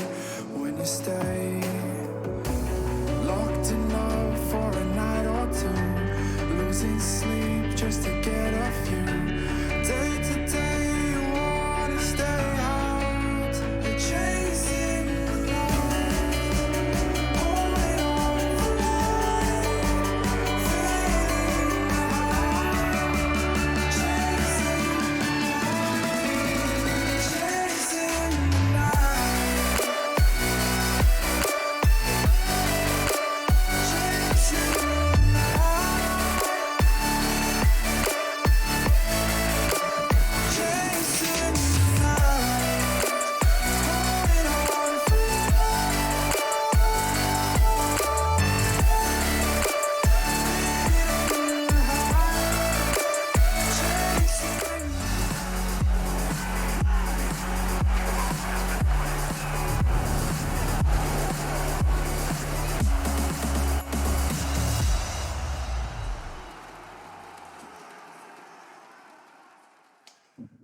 when you stay. Locked in love for a night or two, losing sleep just to get off you. Day to day you wanna stay out. You're chasing the light, holding on for life, fading out. Chasing the night, chasing the night.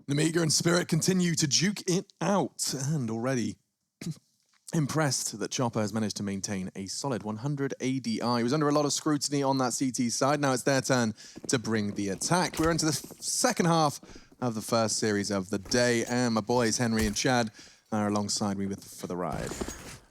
Nemiga and Spirit continue to duke it out, and already impressed that Chopper has managed to maintain a solid 100 ADI. He was under a lot of scrutiny on that CT side. Now it's their turn to bring the attack. We're into the second half of the first series of the day, and my boys Henry and Chad are alongside me for the ride.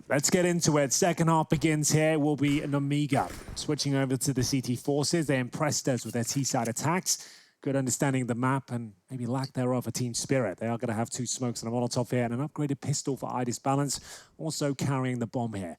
Let's get into it. Second half begins here. Will be Nemiga switching over to the CT forces. They impressed us with their T-side attacks. Good understanding of the map and maybe lack thereof a team spirit. They are going to have 2 smokes and a Molotov here and an upgraded pistol for IDIS balance. Also carrying the bomb here.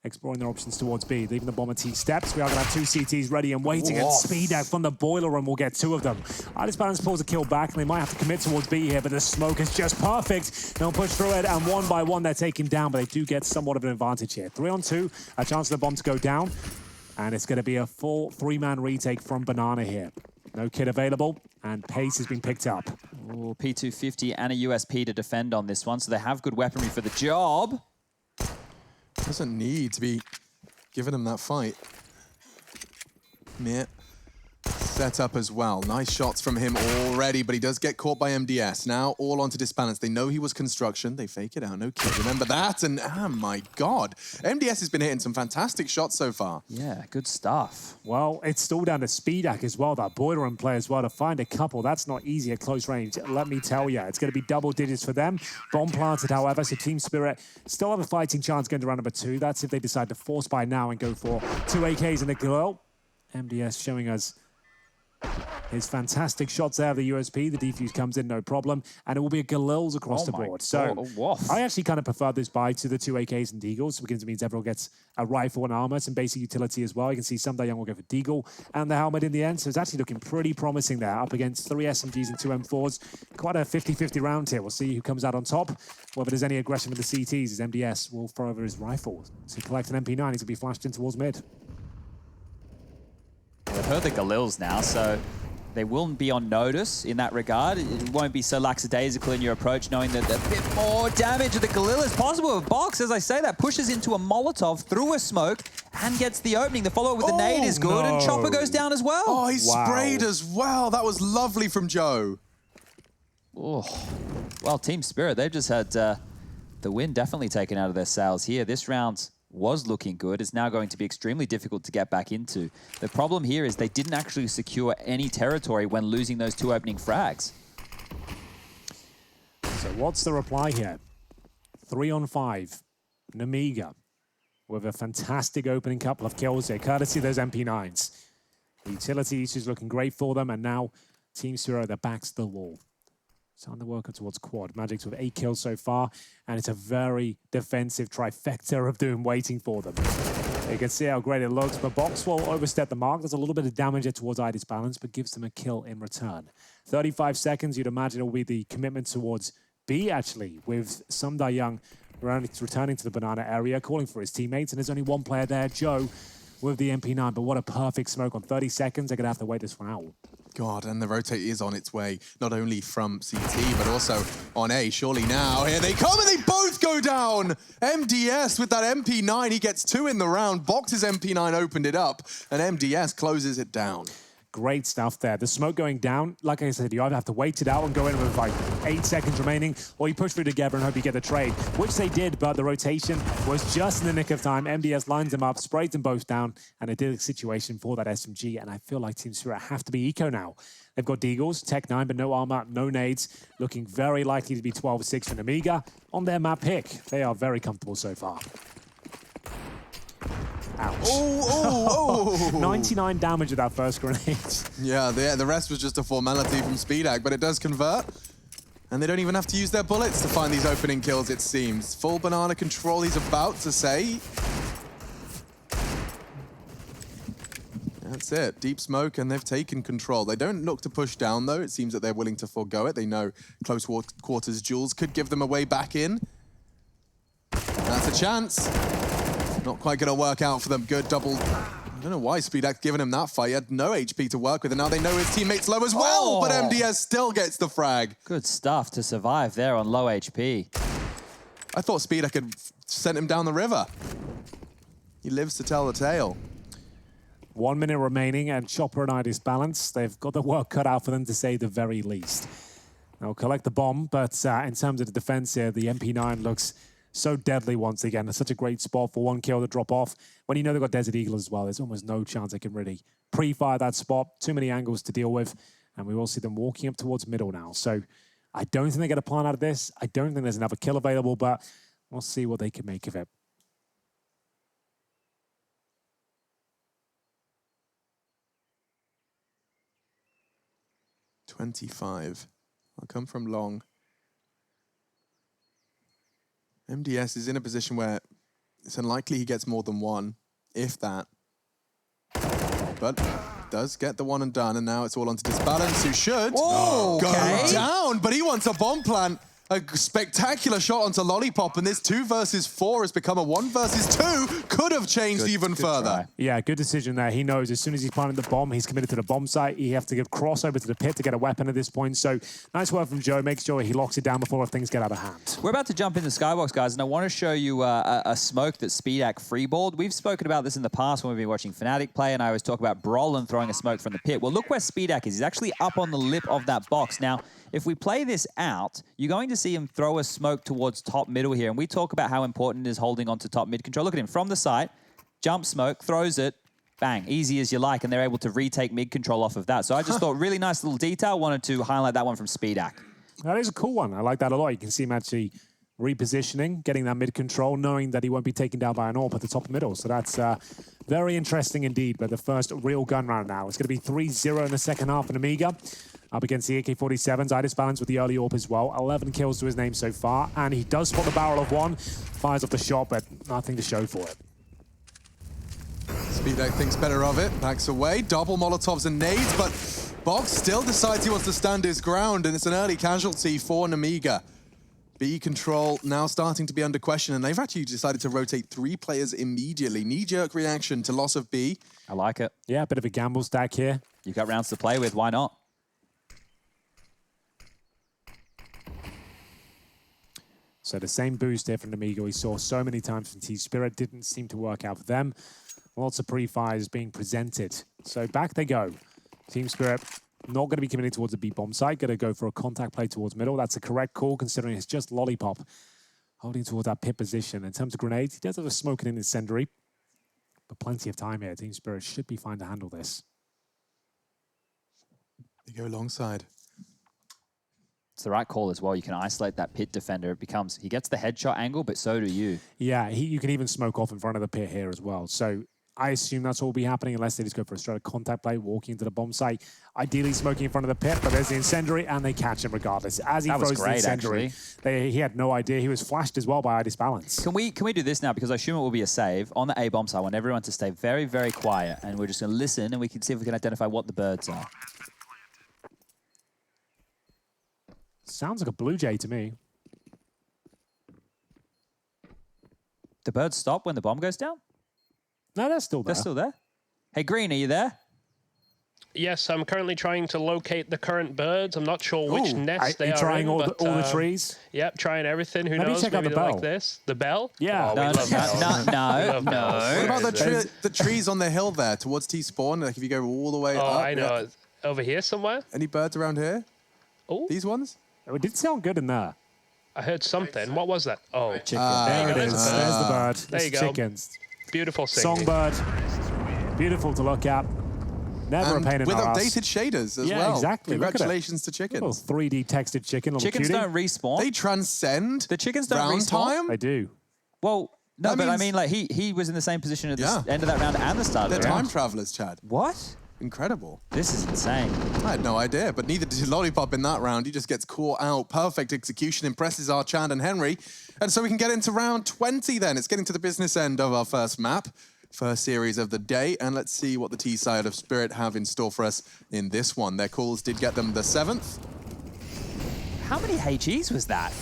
Exploring their options towards B. Leaving the bomb at T steps. We are going to have 2 CTs ready and waiting. And Speedak from the boiler room will get 2 of them. IDIS balance pulls a kill back and they might have to commit towards B here, but the smoke is just perfect. They'll push through it and one by one they're taken down, but they do get somewhat of an advantage here. 3 on 2, a chance for the bomb to go down. And it's going to be a full 3-man retake from Banana here. No kit available, and pace has been picked up. Ooh, P250 and a USP to defend on this one, so they have good weaponry for the job. Doesn't need to be giving him that fight. Mir set up as well. Nice shots from him already, but he does get caught by MDS. Now all onto Disbalance. They know he was construction. They fake it out. No kid. Remember that? And oh my God. MDS has been hitting some fantastic shots so far. Yeah, good stuff. Well, it's still down to Speedak as well, that boiler room play as well. To find a couple, that's not easy at close range. Let me tell you, it's going to be double digits for them. Bomb planted, however, so Team Spirit still have a fighting chance going to round number 2. That's if they decide to force by now and go for 2 AKs in the Galil. MDS showing us his fantastic shots there of the USP. The defuse comes in, no problem. And it will be a Galils across the board. So I actually kind of prefer this buy to the 2 AKs and Deagles because it means everyone gets a rifle and armor, some basic utility as well. You can see some Young will go for Deagle and the helmet in the end. So it's actually looking pretty promising there up against 3 SMGs and 2 M4s. Quite a 50-50 round here. We'll see who comes out on top. Whether there's any aggression with the CTs, as MDS will throw over his rifle to collect an MP9. He's going to be flashed in towards mid. They've heard the Galils now, so they will be on notice in that regard. It won't be so lackadaisical in your approach, knowing that a bit more damage of the Galil is possible. Box, as I say, that pushes into a Molotov through a smoke and gets the opening. The follow-up with the nade is good, and Chopper goes down as well. Oh, he sprayed as well. That was lovely from Joe. Oh, well, Team Spirit, they've just had the win definitely taken out of their sails here. This round was looking good. It's now going to be extremely difficult to get back into. The problem here is they didn't actually secure any territory when losing those 2 opening frags. So what's the reply here? 3 on 5. Nemiga with a fantastic opening couple of kills here, courtesy of those MP9s. The utility usage looking great for them, and now Team Zero, their backs to the wall. Starting to work towards quad. Magic's with 8 kills so far, and it's a very defensive trifecta of doom waiting for them. You can see how great it looks, but Box will overstep the mark. There's a little bit of damage there towards IDIS balance, but gives them a kill in return. 35 seconds, you'd imagine it will be the commitment towards B, actually, with Sumda Young returning to the banana area, calling for his teammates, and there's only 1 player there, Joe, with the MP9, but what a perfect smoke on 30 seconds. They're going to have to wait this one out. God, and the rotate is on its way, not only from CT, but also on A. Surely now, here they come, and they both go down! MDS with that MP9, he gets 2 in the round. Box's MP9 opened it up, and MDS closes it down. Great stuff there. The smoke going down, like I said, you either have to wait it out and go in with like 8 seconds remaining, or you push through together and hope you get the trade, which they did, but the rotation was just in the nick of time. MDS lines them up, sprays them both down, and a idyllic situation for that SMG, and I feel like Team Spirit have to be eco now. They've got Deagles, Tech 9, but no armor, no nades, looking very likely to be 12-6 for Nemiga on their map pick. They are very comfortable so far. Ouch. Oh, 99 damage with that first grenade. Yeah, the rest was just a formality from Speedak, but it does convert. And they don't even have to use their bullets to find these opening kills, it seems. Full banana control, he's about to say. That's it. Deep smoke, and they've taken control. They don't look to push down, though. It seems that they're willing to forego it. They know close quarters duels could give them a way back in. That's a chance. Not quite going to work out for them. Good double. I don't know why Speedak's given him that fight. He had no HP to work with, and now they know his teammates low as well, but MDS still gets the frag. Good stuff to survive there on low HP. I thought Speedak had sent him down the river. He lives to tell the tale. 1 minute remaining, and Chopper and IDIS balance. They've got the work cut out for them, to say the very least. They'll collect the bomb, but in terms of the defense here, the MP9 looks so deadly once again. It's such a great spot for one kill to drop off. When you know they've got Desert Eagle as well, there's almost no chance they can really pre-fire that spot. Too many angles to deal with, and we will see them walking up towards middle now. So I don't think they get a plan out of this. I don't think there's another kill available, but we'll see what they can make of it. $25. I'll come from long. MDS is in a position where it's unlikely he gets more than one, if that. But does get the one and done, and now it's all onto Disbalance, who should go down, but he wants a bomb plant. A spectacular shot onto Lollipop, and this 2 versus 4 has become a 1 versus 2. Could have changed even further. Try. Yeah, good decision there. He knows as soon as he's planted the bomb, he's committed to the bomb site. He has to give crossover to the pit to get a weapon at this point. So nice work from Joe. Makes sure he locks it down before things get out of hand. We're about to jump into Skybox, guys, and I want to show you a smoke that Speedak freeballed. We've spoken about this in the past when we've been watching Fnatic play, and I always talk about Brolin throwing a smoke from the pit. Well, look where Speedak is. He's actually up on the lip of that box. Now, if we play this out, you're going to see him throw a smoke towards top middle here. And we talk about how important it is holding on to top mid control. Look at him from the site, jump smoke, throws it, bang, easy as you like. And they're able to retake mid control off of that. So I just thought really nice little detail. Wanted to highlight that one from Speedak. That is a cool one. I like that a lot. You can see him actually repositioning, getting that mid control, knowing that he won't be taken down by an AWP at the top middle. So that's very interesting indeed. But the first real gun round now. It's going to be 3-0 in the second half in Nemiga. Up against the AK-47s. I disbalance with the early AWP as well. 11 kills to his name so far. And he does spot the barrel of one. Fires off the shot, but nothing to show for it. Speedak thinks better of it. Backs away. Double Molotovs and nades, but Box still decides he wants to stand his ground, and it's an early casualty for Nemiga. B control now starting to be under question, and they've actually decided to rotate 3 players immediately. Knee-jerk reaction to loss of B. I like it. Yeah, a bit of a gamble stack here. You've got rounds to play with. Why not? So the same boost here from Nemiga we saw so many times from T-Spirit didn't seem to work out for them. Lots of pre-fires being presented. So back they go. Team Spirit not going to be committing towards the B bomb site. Going to go for a contact play towards middle. That's a correct call considering it's just Lollipop holding towards that pit position. In terms of grenades, he does have a smoke and an incendiary. But plenty of time here. Team Spirit should be fine to handle this. They go alongside. It's the right call as well. You can isolate that pit defender. It becomes, he gets the headshot angle, but so do you. Yeah, you can even smoke off in front of the pit here as well. So I assume that's all will be happening unless they just go for a straight contact play, walking into the bomb site, ideally smoking in front of the pit, but there's the incendiary, and they catch him regardless. As he throws the incendiary, he had no idea. He was flashed as well by Disbalance. Can we do this now? Because I assume it will be a save on the A bomb site. I want everyone to stay very, very quiet, and we're just going to listen, and we can see if we can identify what the birds are. Sounds like a Blue Jay to me. The birds stop when the bomb goes down? No, they're still there. They're still there. Hey, Green, are you there? Yes, I'm currently trying to locate the current birds. I'm not sure which nest they are trying in. all the trees? Yep, trying everything. Who Maybe knows? check out Maybe the bell. like this. The bell? Yeah. Oh, No. What about the trees on the hill there towards T-spawn? Like if you go all the way up. Oh, I know. Over here somewhere? Any birds around here? Oh. These ones? It did sound good in there. I heard something. What was that? Oh. Chicken. There it is. There's the bird. There you go. Chickens. Beautiful singing. Songbird. Beautiful to look at. Never a pain in the ass. With updated shaders as well. Yeah, exactly. Congratulations to chickens. Little 3D textured chicken. Chickens cutie. don't respawn. They transcend. The chickens don't round respawn. time. They do. Well, no, That but I means- mean, like he was in the same position at the end of that round and the start of They're the round. time travelers, Chad. What? Incredible. This is insane. I had no idea, but neither did Lollipop in that round. He just gets caught out. Perfect execution, impresses our Chad and Henry. And so we can get into round 20 then. It's getting to the business end of our first map, first series of the day. And let's see what the T side of Spirit have in store for us in this one. Their calls did get them the 7th. How many HEs was that?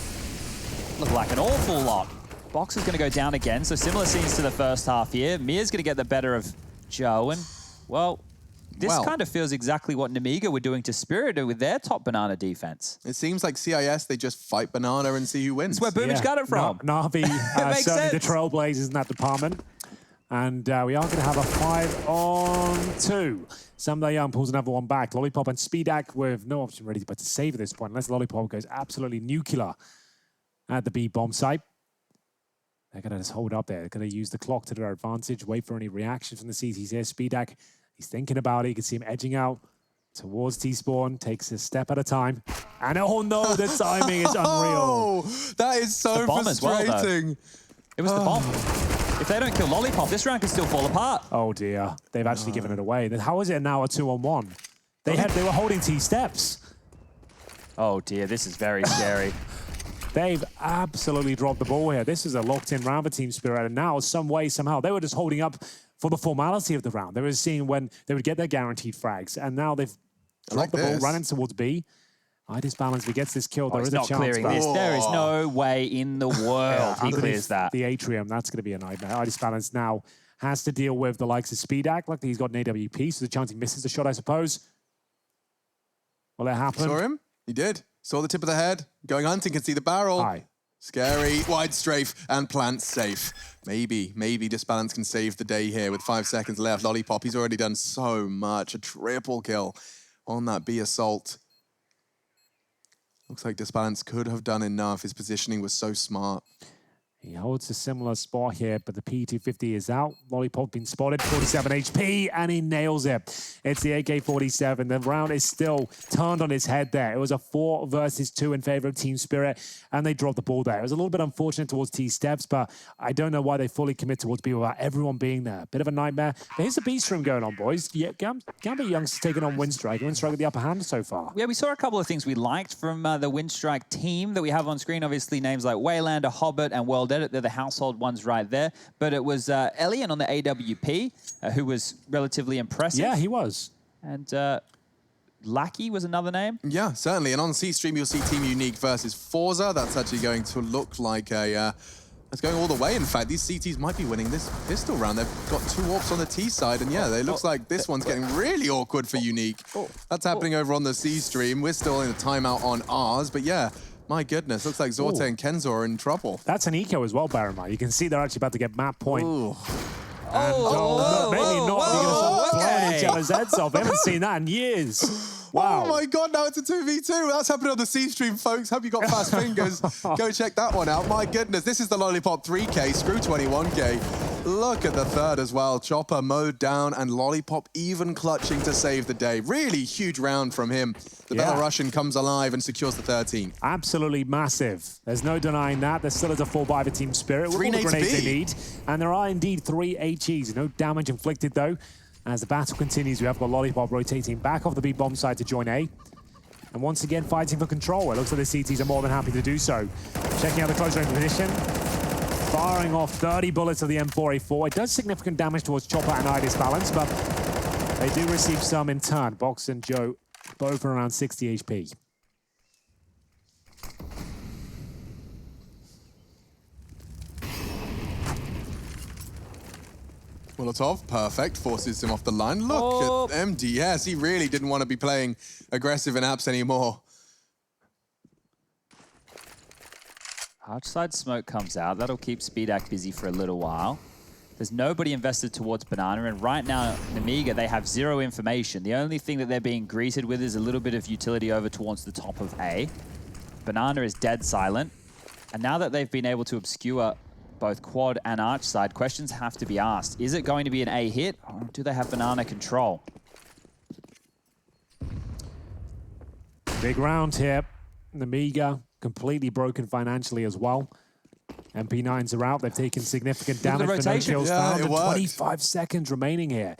Looked like an awful lot. Box is going to go down again, so similar scenes to the first half here. Mia's going to get the better of Joe, and, well, this kind of feels exactly what Nemiga were doing to Spirit with their top banana defense. It seems like CIS, they just fight banana and see who wins. That's where Boomage got it from. Navi makes certainly the sense. trailblazers in that department. And we are going to have a 5-on-2. Someday Young pulls another one back. Lollipop and Speedak with no option ready but to save at this point, unless Lollipop goes absolutely nuclear at the B bomb site. They're going to just hold up there. They're going to use the clock to their advantage, wait for any reaction from the CTs here. Speedak, he's thinking about it. You can see him edging out towards T-Spawn, takes a step at a time. And oh no, the timing is unreal. Oh, that is so frustrating. It was the bomb. If they don't kill Lollipop, this round could still fall apart. Oh dear, they've actually given it away. How is it now a 2-on-1? They were holding T-steps. Oh dear, this is very scary. They've absolutely dropped the ball here. This is a locked-in round for Team Spirit, and now some way, somehow, they were just holding up for the formality of the round. They were seeing when they would get their guaranteed frags, and now they've dropped the ball, running towards B. iDisbalance, if he gets this kill, there is a chance. He's not clearing this. There is no way in the world he clears that. The atrium, that's going to be a nightmare. iDisbalance now has to deal with the likes of Speedak. Luckily, he's got an AWP, so the chance he misses the shot, I suppose. Will it happen? Saw him? He did. Saw the tip of the head. Going hunting, can see the barrel. Hi. Scary, wide strafe, and plant safe. Maybe Disbalance can save the day here with 5 seconds left. Lollipop, he's already done so much. A triple kill on that B assault. Looks like Disbalance could have done enough. His positioning was so smart. He holds a similar spot here, but the P250 is out. Lollipop been spotted, 47 HP, and he nails it. It's the AK-47. The round is still turned on his head there. It was a 4 versus 2 in favor of Team Spirit, and they dropped the ball there. It was a little bit unfortunate towards T-Steps, but I don't know why they fully commit towards B without everyone being there. Bit of a nightmare. But here's the B stream going on, boys. Yeah, Gambit Young's taking on Windstrike. Windstrike with the upper hand so far. Yeah, we saw a couple of things we liked from the Windstrike team that we have on screen. Obviously, names like Waylander, Hobbit, and World Edit. They're the household ones right there. But it was Elian on the AWP, who was relatively impressive. Yeah, he was. And Lackey was another name. Yeah, certainly. And on C stream, you'll see Team Unique versus Forza. That's actually going to look like a... It's going all the way. In fact, these CTs might be winning this pistol round. They've got 2 AWPs on the T side, and yeah, it looks like this one's getting really awkward for Unique. That's happening over on the C stream. We're still in a timeout on ours, but yeah, my goodness, looks like Zorte and Kenzo are in trouble. That's an eco as well, bear in mind. You can see they're actually about to get map point. Ooh. And maybe not. They're going to start blowing each other's heads off. I haven't seen that in years. Wow. Oh my God, now it's a 2v2. That's happening on the C stream, folks. Hope you got fast fingers. Go check that one out. My goodness, this is the Lollipop 3K, Screw 21K. Look at the third as well. Chopper mowed down and Lollipop even clutching to save the day. Really huge round from him. The Belarusian comes alive and secures the 13. Absolutely massive. There's no denying that. There still is a full buy for Team Spirit. With all the grenades they need. And there are indeed 3 HEs. No damage inflicted though. As the battle continues, we have got Lollipop rotating back off the B bomb side to join A. And once again, fighting for control. It looks like the CTs are more than happy to do so. Checking out the close range position. Firing off 30 bullets of the M4A4. It does significant damage towards Chopper and iDisbalance, but they do receive some in turn. Box and Joe both are around 60 HP. Molotov, perfect, forces him off the line. Look at MDS, he really didn't want to be playing aggressive in apps anymore. Outside smoke comes out. That'll keep Speedak busy for a little while. There's nobody invested towards Banana, and right now, Nemiga, they have 0 information. The only thing that they're being greeted with is a little bit of utility over towards the top of A. Banana is dead silent, and now that they've been able to obscure both quad and arch side, questions have to be asked. Is it going to be an A hit, or do they have Banana control? Big round here. Nemiga completely broken financially as well. MP9s are out. They've taken significant damage for no kills found. 25 seconds remaining here.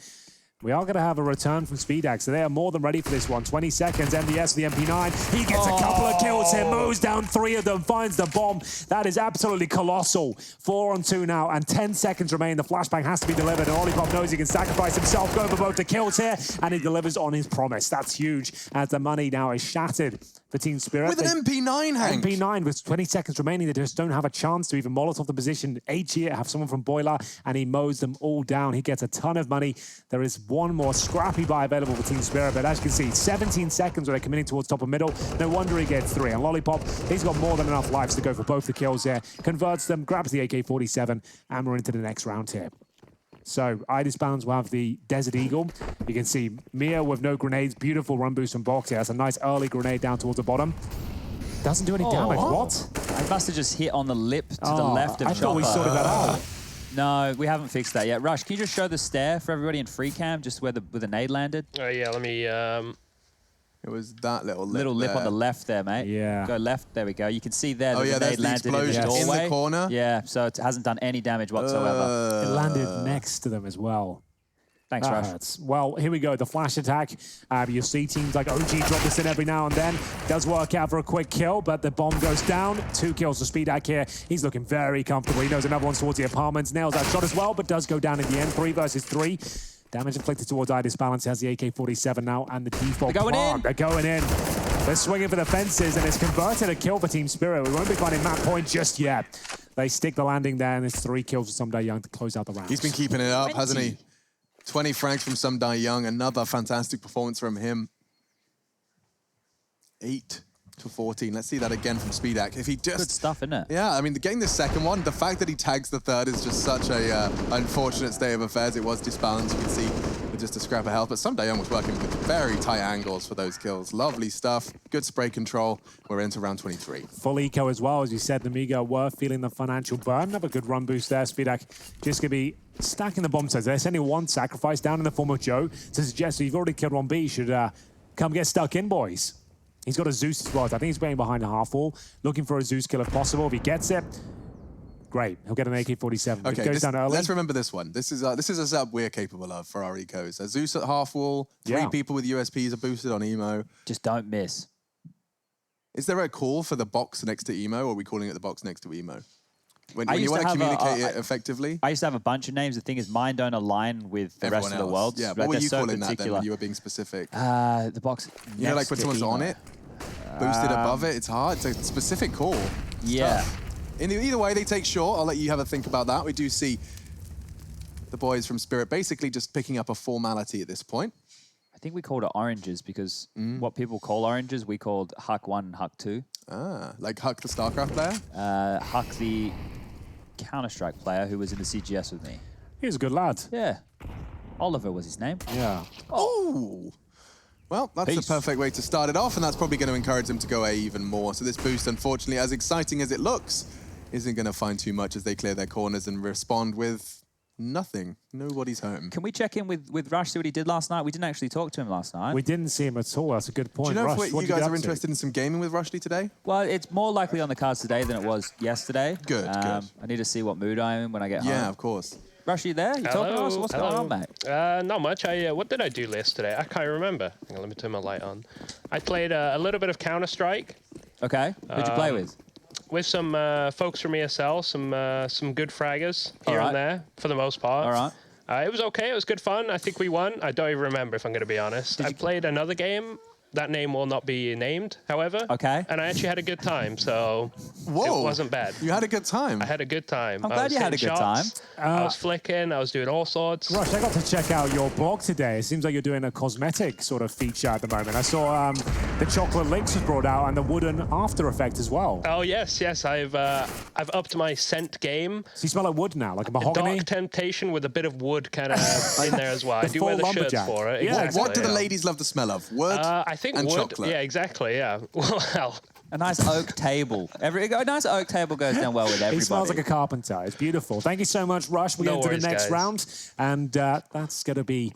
We are going to have a return from Speedak, so they are more than ready for this one. 20 seconds, MDS with the MP9. He gets a couple of kills here, mows down 3 of them, finds the bomb. That is absolutely colossal. 4 on 2 now, and 10 seconds remain. The flashbang has to be delivered, and Lollipop knows he can sacrifice himself, go for both the kills here, and he delivers on his promise. That's huge, as the money now is shattered for Team Spirit. With an MP9, Hank. MP9 with 20 seconds remaining. They just don't have a chance to even Molotov the position. H here, have someone from Boiler, and he mows them all down. He gets a ton of money. There is one more scrappy buy available for Team Spirit, but as you can see, 17 seconds where they're committing towards top of middle. No wonder he gets 3. And Lollipop, he's got more than enough lives to go for both the kills here. Converts them, grabs the AK-47, and we're into the next round here. So Idis Balance will have the Desert Eagle. You can see Mia with no grenades. Beautiful run boost from Box. He has a nice early grenade down towards the bottom. Doesn't do any damage. What? I must have just hit on the lip to the left of I thought we Chopper. sorted that out. No, we haven't fixed that yet. Rush, can you just show the stair for everybody in free cam, just where the nade landed? Yeah, let me... It was that little lip on the left there, mate. Yeah. Go left. There we go. You can see there that the that's nade the landed in the explosion in doorway. the corner. Yeah, so it hasn't done any damage whatsoever. It landed next to them as well. Thanks, That Rush. hurts. Well, here we go. The flash attack. You'll see teams like OG drop this in every now and then. Does work out for a quick kill, but the bomb goes down. 2 kills for Speedak here. He's looking very comfortable. He knows another one's towards the apartments. Nails that shot as well, but does go down in the end. 3 versus 3. Damage inflicted towards Idis Balance. Has the AK-47 now and the default They're going plant. in. They're going in. They're swinging for the fences, and it's converted a kill for Team Spirit. We won't be finding map point just yet. They stick the landing there, and it's 3 kills for Someday Young to close out the round. He's been keeping it up, hasn't he? 20 frags from Someday Young. Another fantastic performance from him. 8 to 14. Let's see that again from Speedak. If he just... Good stuff, isn't it? Yeah, I mean, getting the second one, the fact that he tags the third is just such a unfortunate state of affairs. It was disbalanced, you can see, with just a scrap of health. But Someday Young was working with very tight angles for those kills. Lovely stuff. Good spray control. We're into round 23. Full eco as well, as you said. Nemiga were feeling the financial burn. Another good run boost there. Speedak just going to be stacking the bomb sites. They're sending one sacrifice down in the form of Joe to suggest that you've already killed 1B. You should come get stuck in, boys. He's got a Zeus as well. I think he's waiting behind a half wall, looking for a Zeus kill if possible. If he gets it, great. He'll get an AK-47. Okay, It goes down early. let's remember this one. This is a setup we're capable of for our ecos. A Zeus at half wall, 3 people with USPs are boosted on emo. Just don't miss. Is there a call for the box next to emo, or are we calling it the box next to emo? When I you used want to to have communicate it effectively? I used to have a bunch of names. The thing is, mine don't align with the Everyone rest of the else. world. Yeah, Right? what were They're you so calling that then particular. when you were being specific? The box. You know, like next when to someone's emo. on it, boosted above it, it's hard. It's a specific call. It's Yeah. tough. Either way, they take short. I'll let you have a think about that. We do see the boys from Spirit basically just picking up a formality at this point. I think we called it oranges because what people call oranges, we called Huck 1 and Huck 2. Ah, like Huck the StarCraft player? Huck the Counter-Strike player who was in the CGS with me. He was a good lad. Yeah. Oliver was his name. Yeah. Oh! Well, that's Peace. the perfect way to start it off, and that's probably going to encourage them to go A even more. So this boost, unfortunately, as exciting as it looks, isn't going to find too much as they clear their corners and respond with nothing. Nobody's home. Can we check in with Rush, see what he did last night? We didn't actually talk to him last night. We didn't see him at all. That's a good point. Do you know Rush, if what you did guys get are up to? interested in some gaming with Rushley today? Well, it's more likely on the cards today than it was yesterday. Good, good. I need to see what mood I'm in when I get home. Yeah, of course. Rush, you there? You talking to us? What's going on, mate? Not much. What did I do yesterday? I can't remember. Hang on, let me turn my light on. I played a little bit of Counter-Strike Okay. Who'd you play with? with some folks from ESL, some good fraggers here All right. and there, for the most part. All right. It was okay. It was good fun. I think we won. I don't even remember, if I'm going to be honest. I played another game. That name will not be named, however. Okay. And I actually had a good time, so Whoa. it wasn't bad. You had a good time. I had a good time. I'm I glad was you had a hitting good shots. I was flicking. I was doing all sorts. Rush, I got to check out your blog today. It seems like you're doing a cosmetic sort of feature at the moment. I saw the chocolate links was brought out and the wooden after effect as well. Oh yes, yes. I've upped my scent game. So you smell like wood now, like a mahogany? Dark temptation with a bit of wood kind of in there as well. I do wear full the shirts lumberjack. for it. Yeah, Exactly, What do the yeah. ladies love the smell of? Wood I think and wood. chocolate. Yeah, exactly. Yeah. Well, A nice oak table. A nice oak table goes down well with everybody. He smells like a carpenter. It's beautiful. Thank you so much, Rush. We're No getting to worries, the next guys. round. And that's going to be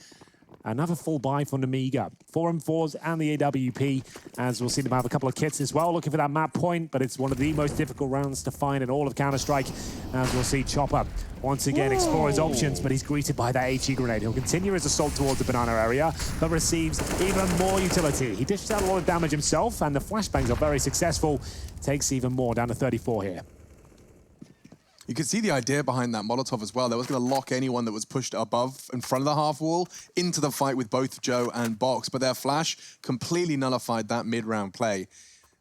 another full buy for Nemiga. 4M4s and the AWP, as we'll see them have a couple of kits as well, looking for that map point, but it's one of the most difficult rounds to find in all of Counter-Strike, as we'll see Chopper once again explore his options, but he's greeted by that HE grenade. He'll continue his assault towards the banana area, but receives even more utility. He dishes out a lot of damage himself, and the flashbangs are very successful. Takes even more, down to 34 here. You could see the idea behind that Molotov as well. That was going to lock anyone that was pushed above in front of the half wall into the fight with both Joe and Box. But their flash completely nullified that mid-round play.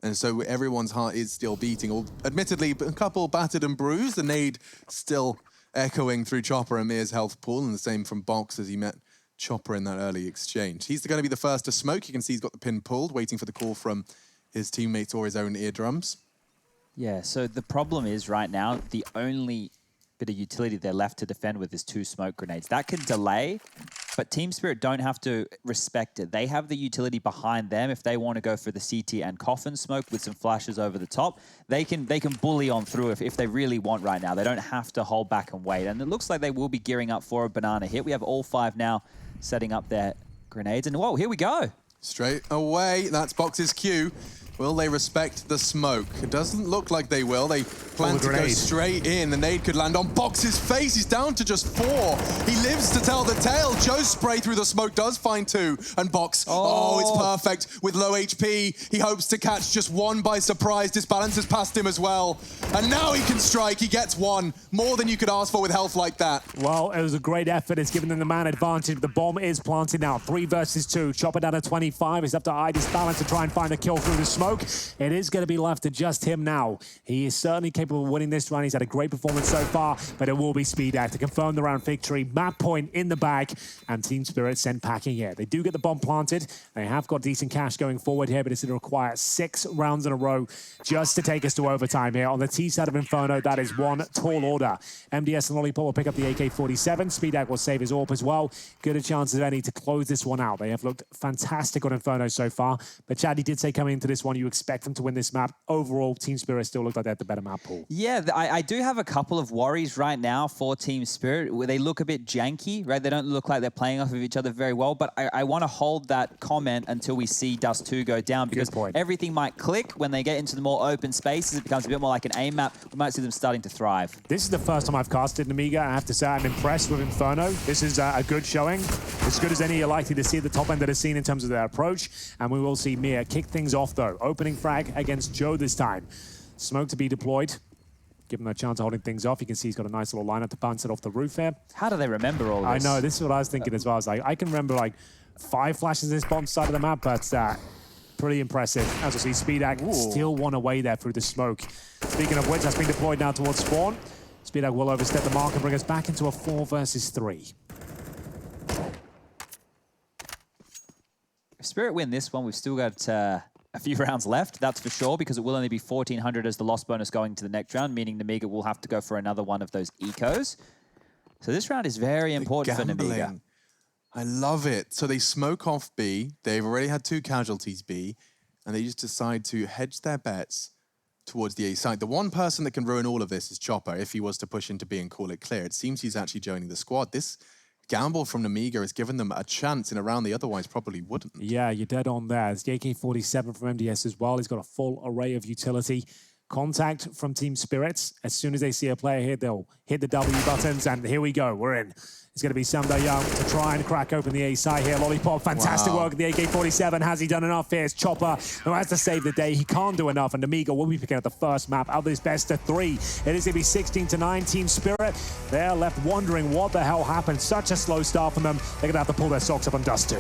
And so everyone's heart is still beating. Admittedly, a couple battered and bruised. The nade still echoing through Chopper and Mir's health pool. And the same from Box as he met Chopper in that early exchange. He's going to be the first to smoke. You can see he's got the pin pulled, waiting for the call from his teammates or his own eardrums. Yeah, so the problem is right now, the only bit of utility there left to defend with his 2 smoke grenades. That can delay, but Team Spirit don't have to respect it. They have the utility behind them. If they want to go for the CT and coffin smoke with some flashes over the top, they can bully on through if they really want right now. They don't have to hold back and wait. And it looks like they will be gearing up for a banana hit. We have all 5 now setting up their grenades. And whoa, here we go. Straight away, that's Box's cue. Will they respect the smoke? It doesn't look like they will. They plan to go straight in. The nade could land on Box's face. He's down to just 4. He lives to tell the tale. Joe's spray through the smoke does find 2. And Box, oh, it's perfect. With low HP, he hopes to catch just 1 by surprise. Disbalances past him as well. And now he can strike. He gets 1. More than you could ask for with health like that. Well, it was a great effort. It's given them the man advantage. The bomb is planted now. 3 versus 2. Chopper down to 25. He's up to eye disbalance to try and find the kill through the smoke. It is going to be left to just him now. He is certainly capable of winning this round. He's had a great performance so far, but it will be Speedak to confirm the round victory. Map point in the bag, and Team Spirit sent packing here. They do get the bomb planted. They have got decent cash going forward here, but it's going to require 6 rounds in a row just to take us to overtime here. On the T side of Inferno, that is one tall order. MDS and Lollipop will pick up the AK-47. Speedak will save his AWP as well. Good a chance as any to close this one out. They have looked fantastic on Inferno so far, but Chad, he did say coming into this one, you expect them to win this map. Overall, Team Spirit still look like they had the better map pool. Yeah, I do have a couple of worries right now for Team Spirit, where they look a bit janky, right? They don't look like they're playing off of each other very well, but I want to hold that comment until we see Dust 2 go down, because everything might click when they get into the more open spaces. It becomes a bit more like an aim map. We might see them starting to thrive. This is the first time I've casted Nemiga. I have to say I'm impressed with Inferno. This is a good showing. As good as any you're likely to see at the top end of the scene in terms of their approach. And we will see Mia kick things off, though. Opening frag against Joe this time. Smoke to be deployed. Give him a chance of holding things off. You can see he's got a nice little lineup to bounce it off the roof here. How do they remember all this? I know, this is what I was thinking as well. I was like, I can remember like 5 flashes in this bottom side of the map, but pretty impressive. As we'll see, Speedak still 1 away there through the smoke. Speaking of which, that's been deployed now towards spawn. Speedak will overstep the mark and bring us back into a 4 versus 3. If Spirit win this one, we've still got a few rounds left, that's for sure, because it will only be 1,400 as the loss bonus going to the next round, meaning Nemiga will have to go for another one of those ecos. So this round is very important for Nemiga. I love it. So they smoke off B. They've already had 2 casualties B, and they just decide to hedge their bets towards the A side. The one person that can ruin all of this is Chopper, if he was to push into B and call it clear. It seems he's actually joining the squad. This gamble from Nemiga has given them a chance in a round they otherwise probably wouldn't. Yeah, you're dead on there. It's the AK-47 from MDS as well. He's got a full array of utility. Contact from Team Spirits. As soon as they see a player here, they'll hit the W buttons, and here we go. We're in. It's going to be Samda Young to try and crack open the A side here. Lollipop, fantastic work at the AK-47. Has he done enough? Here's Chopper, who has to save the day. He can't do enough, and Nemiga will be picking up the first map out of this best of 3. It is going to be 16-9 Team Spirit. They're left wondering what the hell happened. Such a slow start from them. They're going to have to pull their socks up on Dust 2.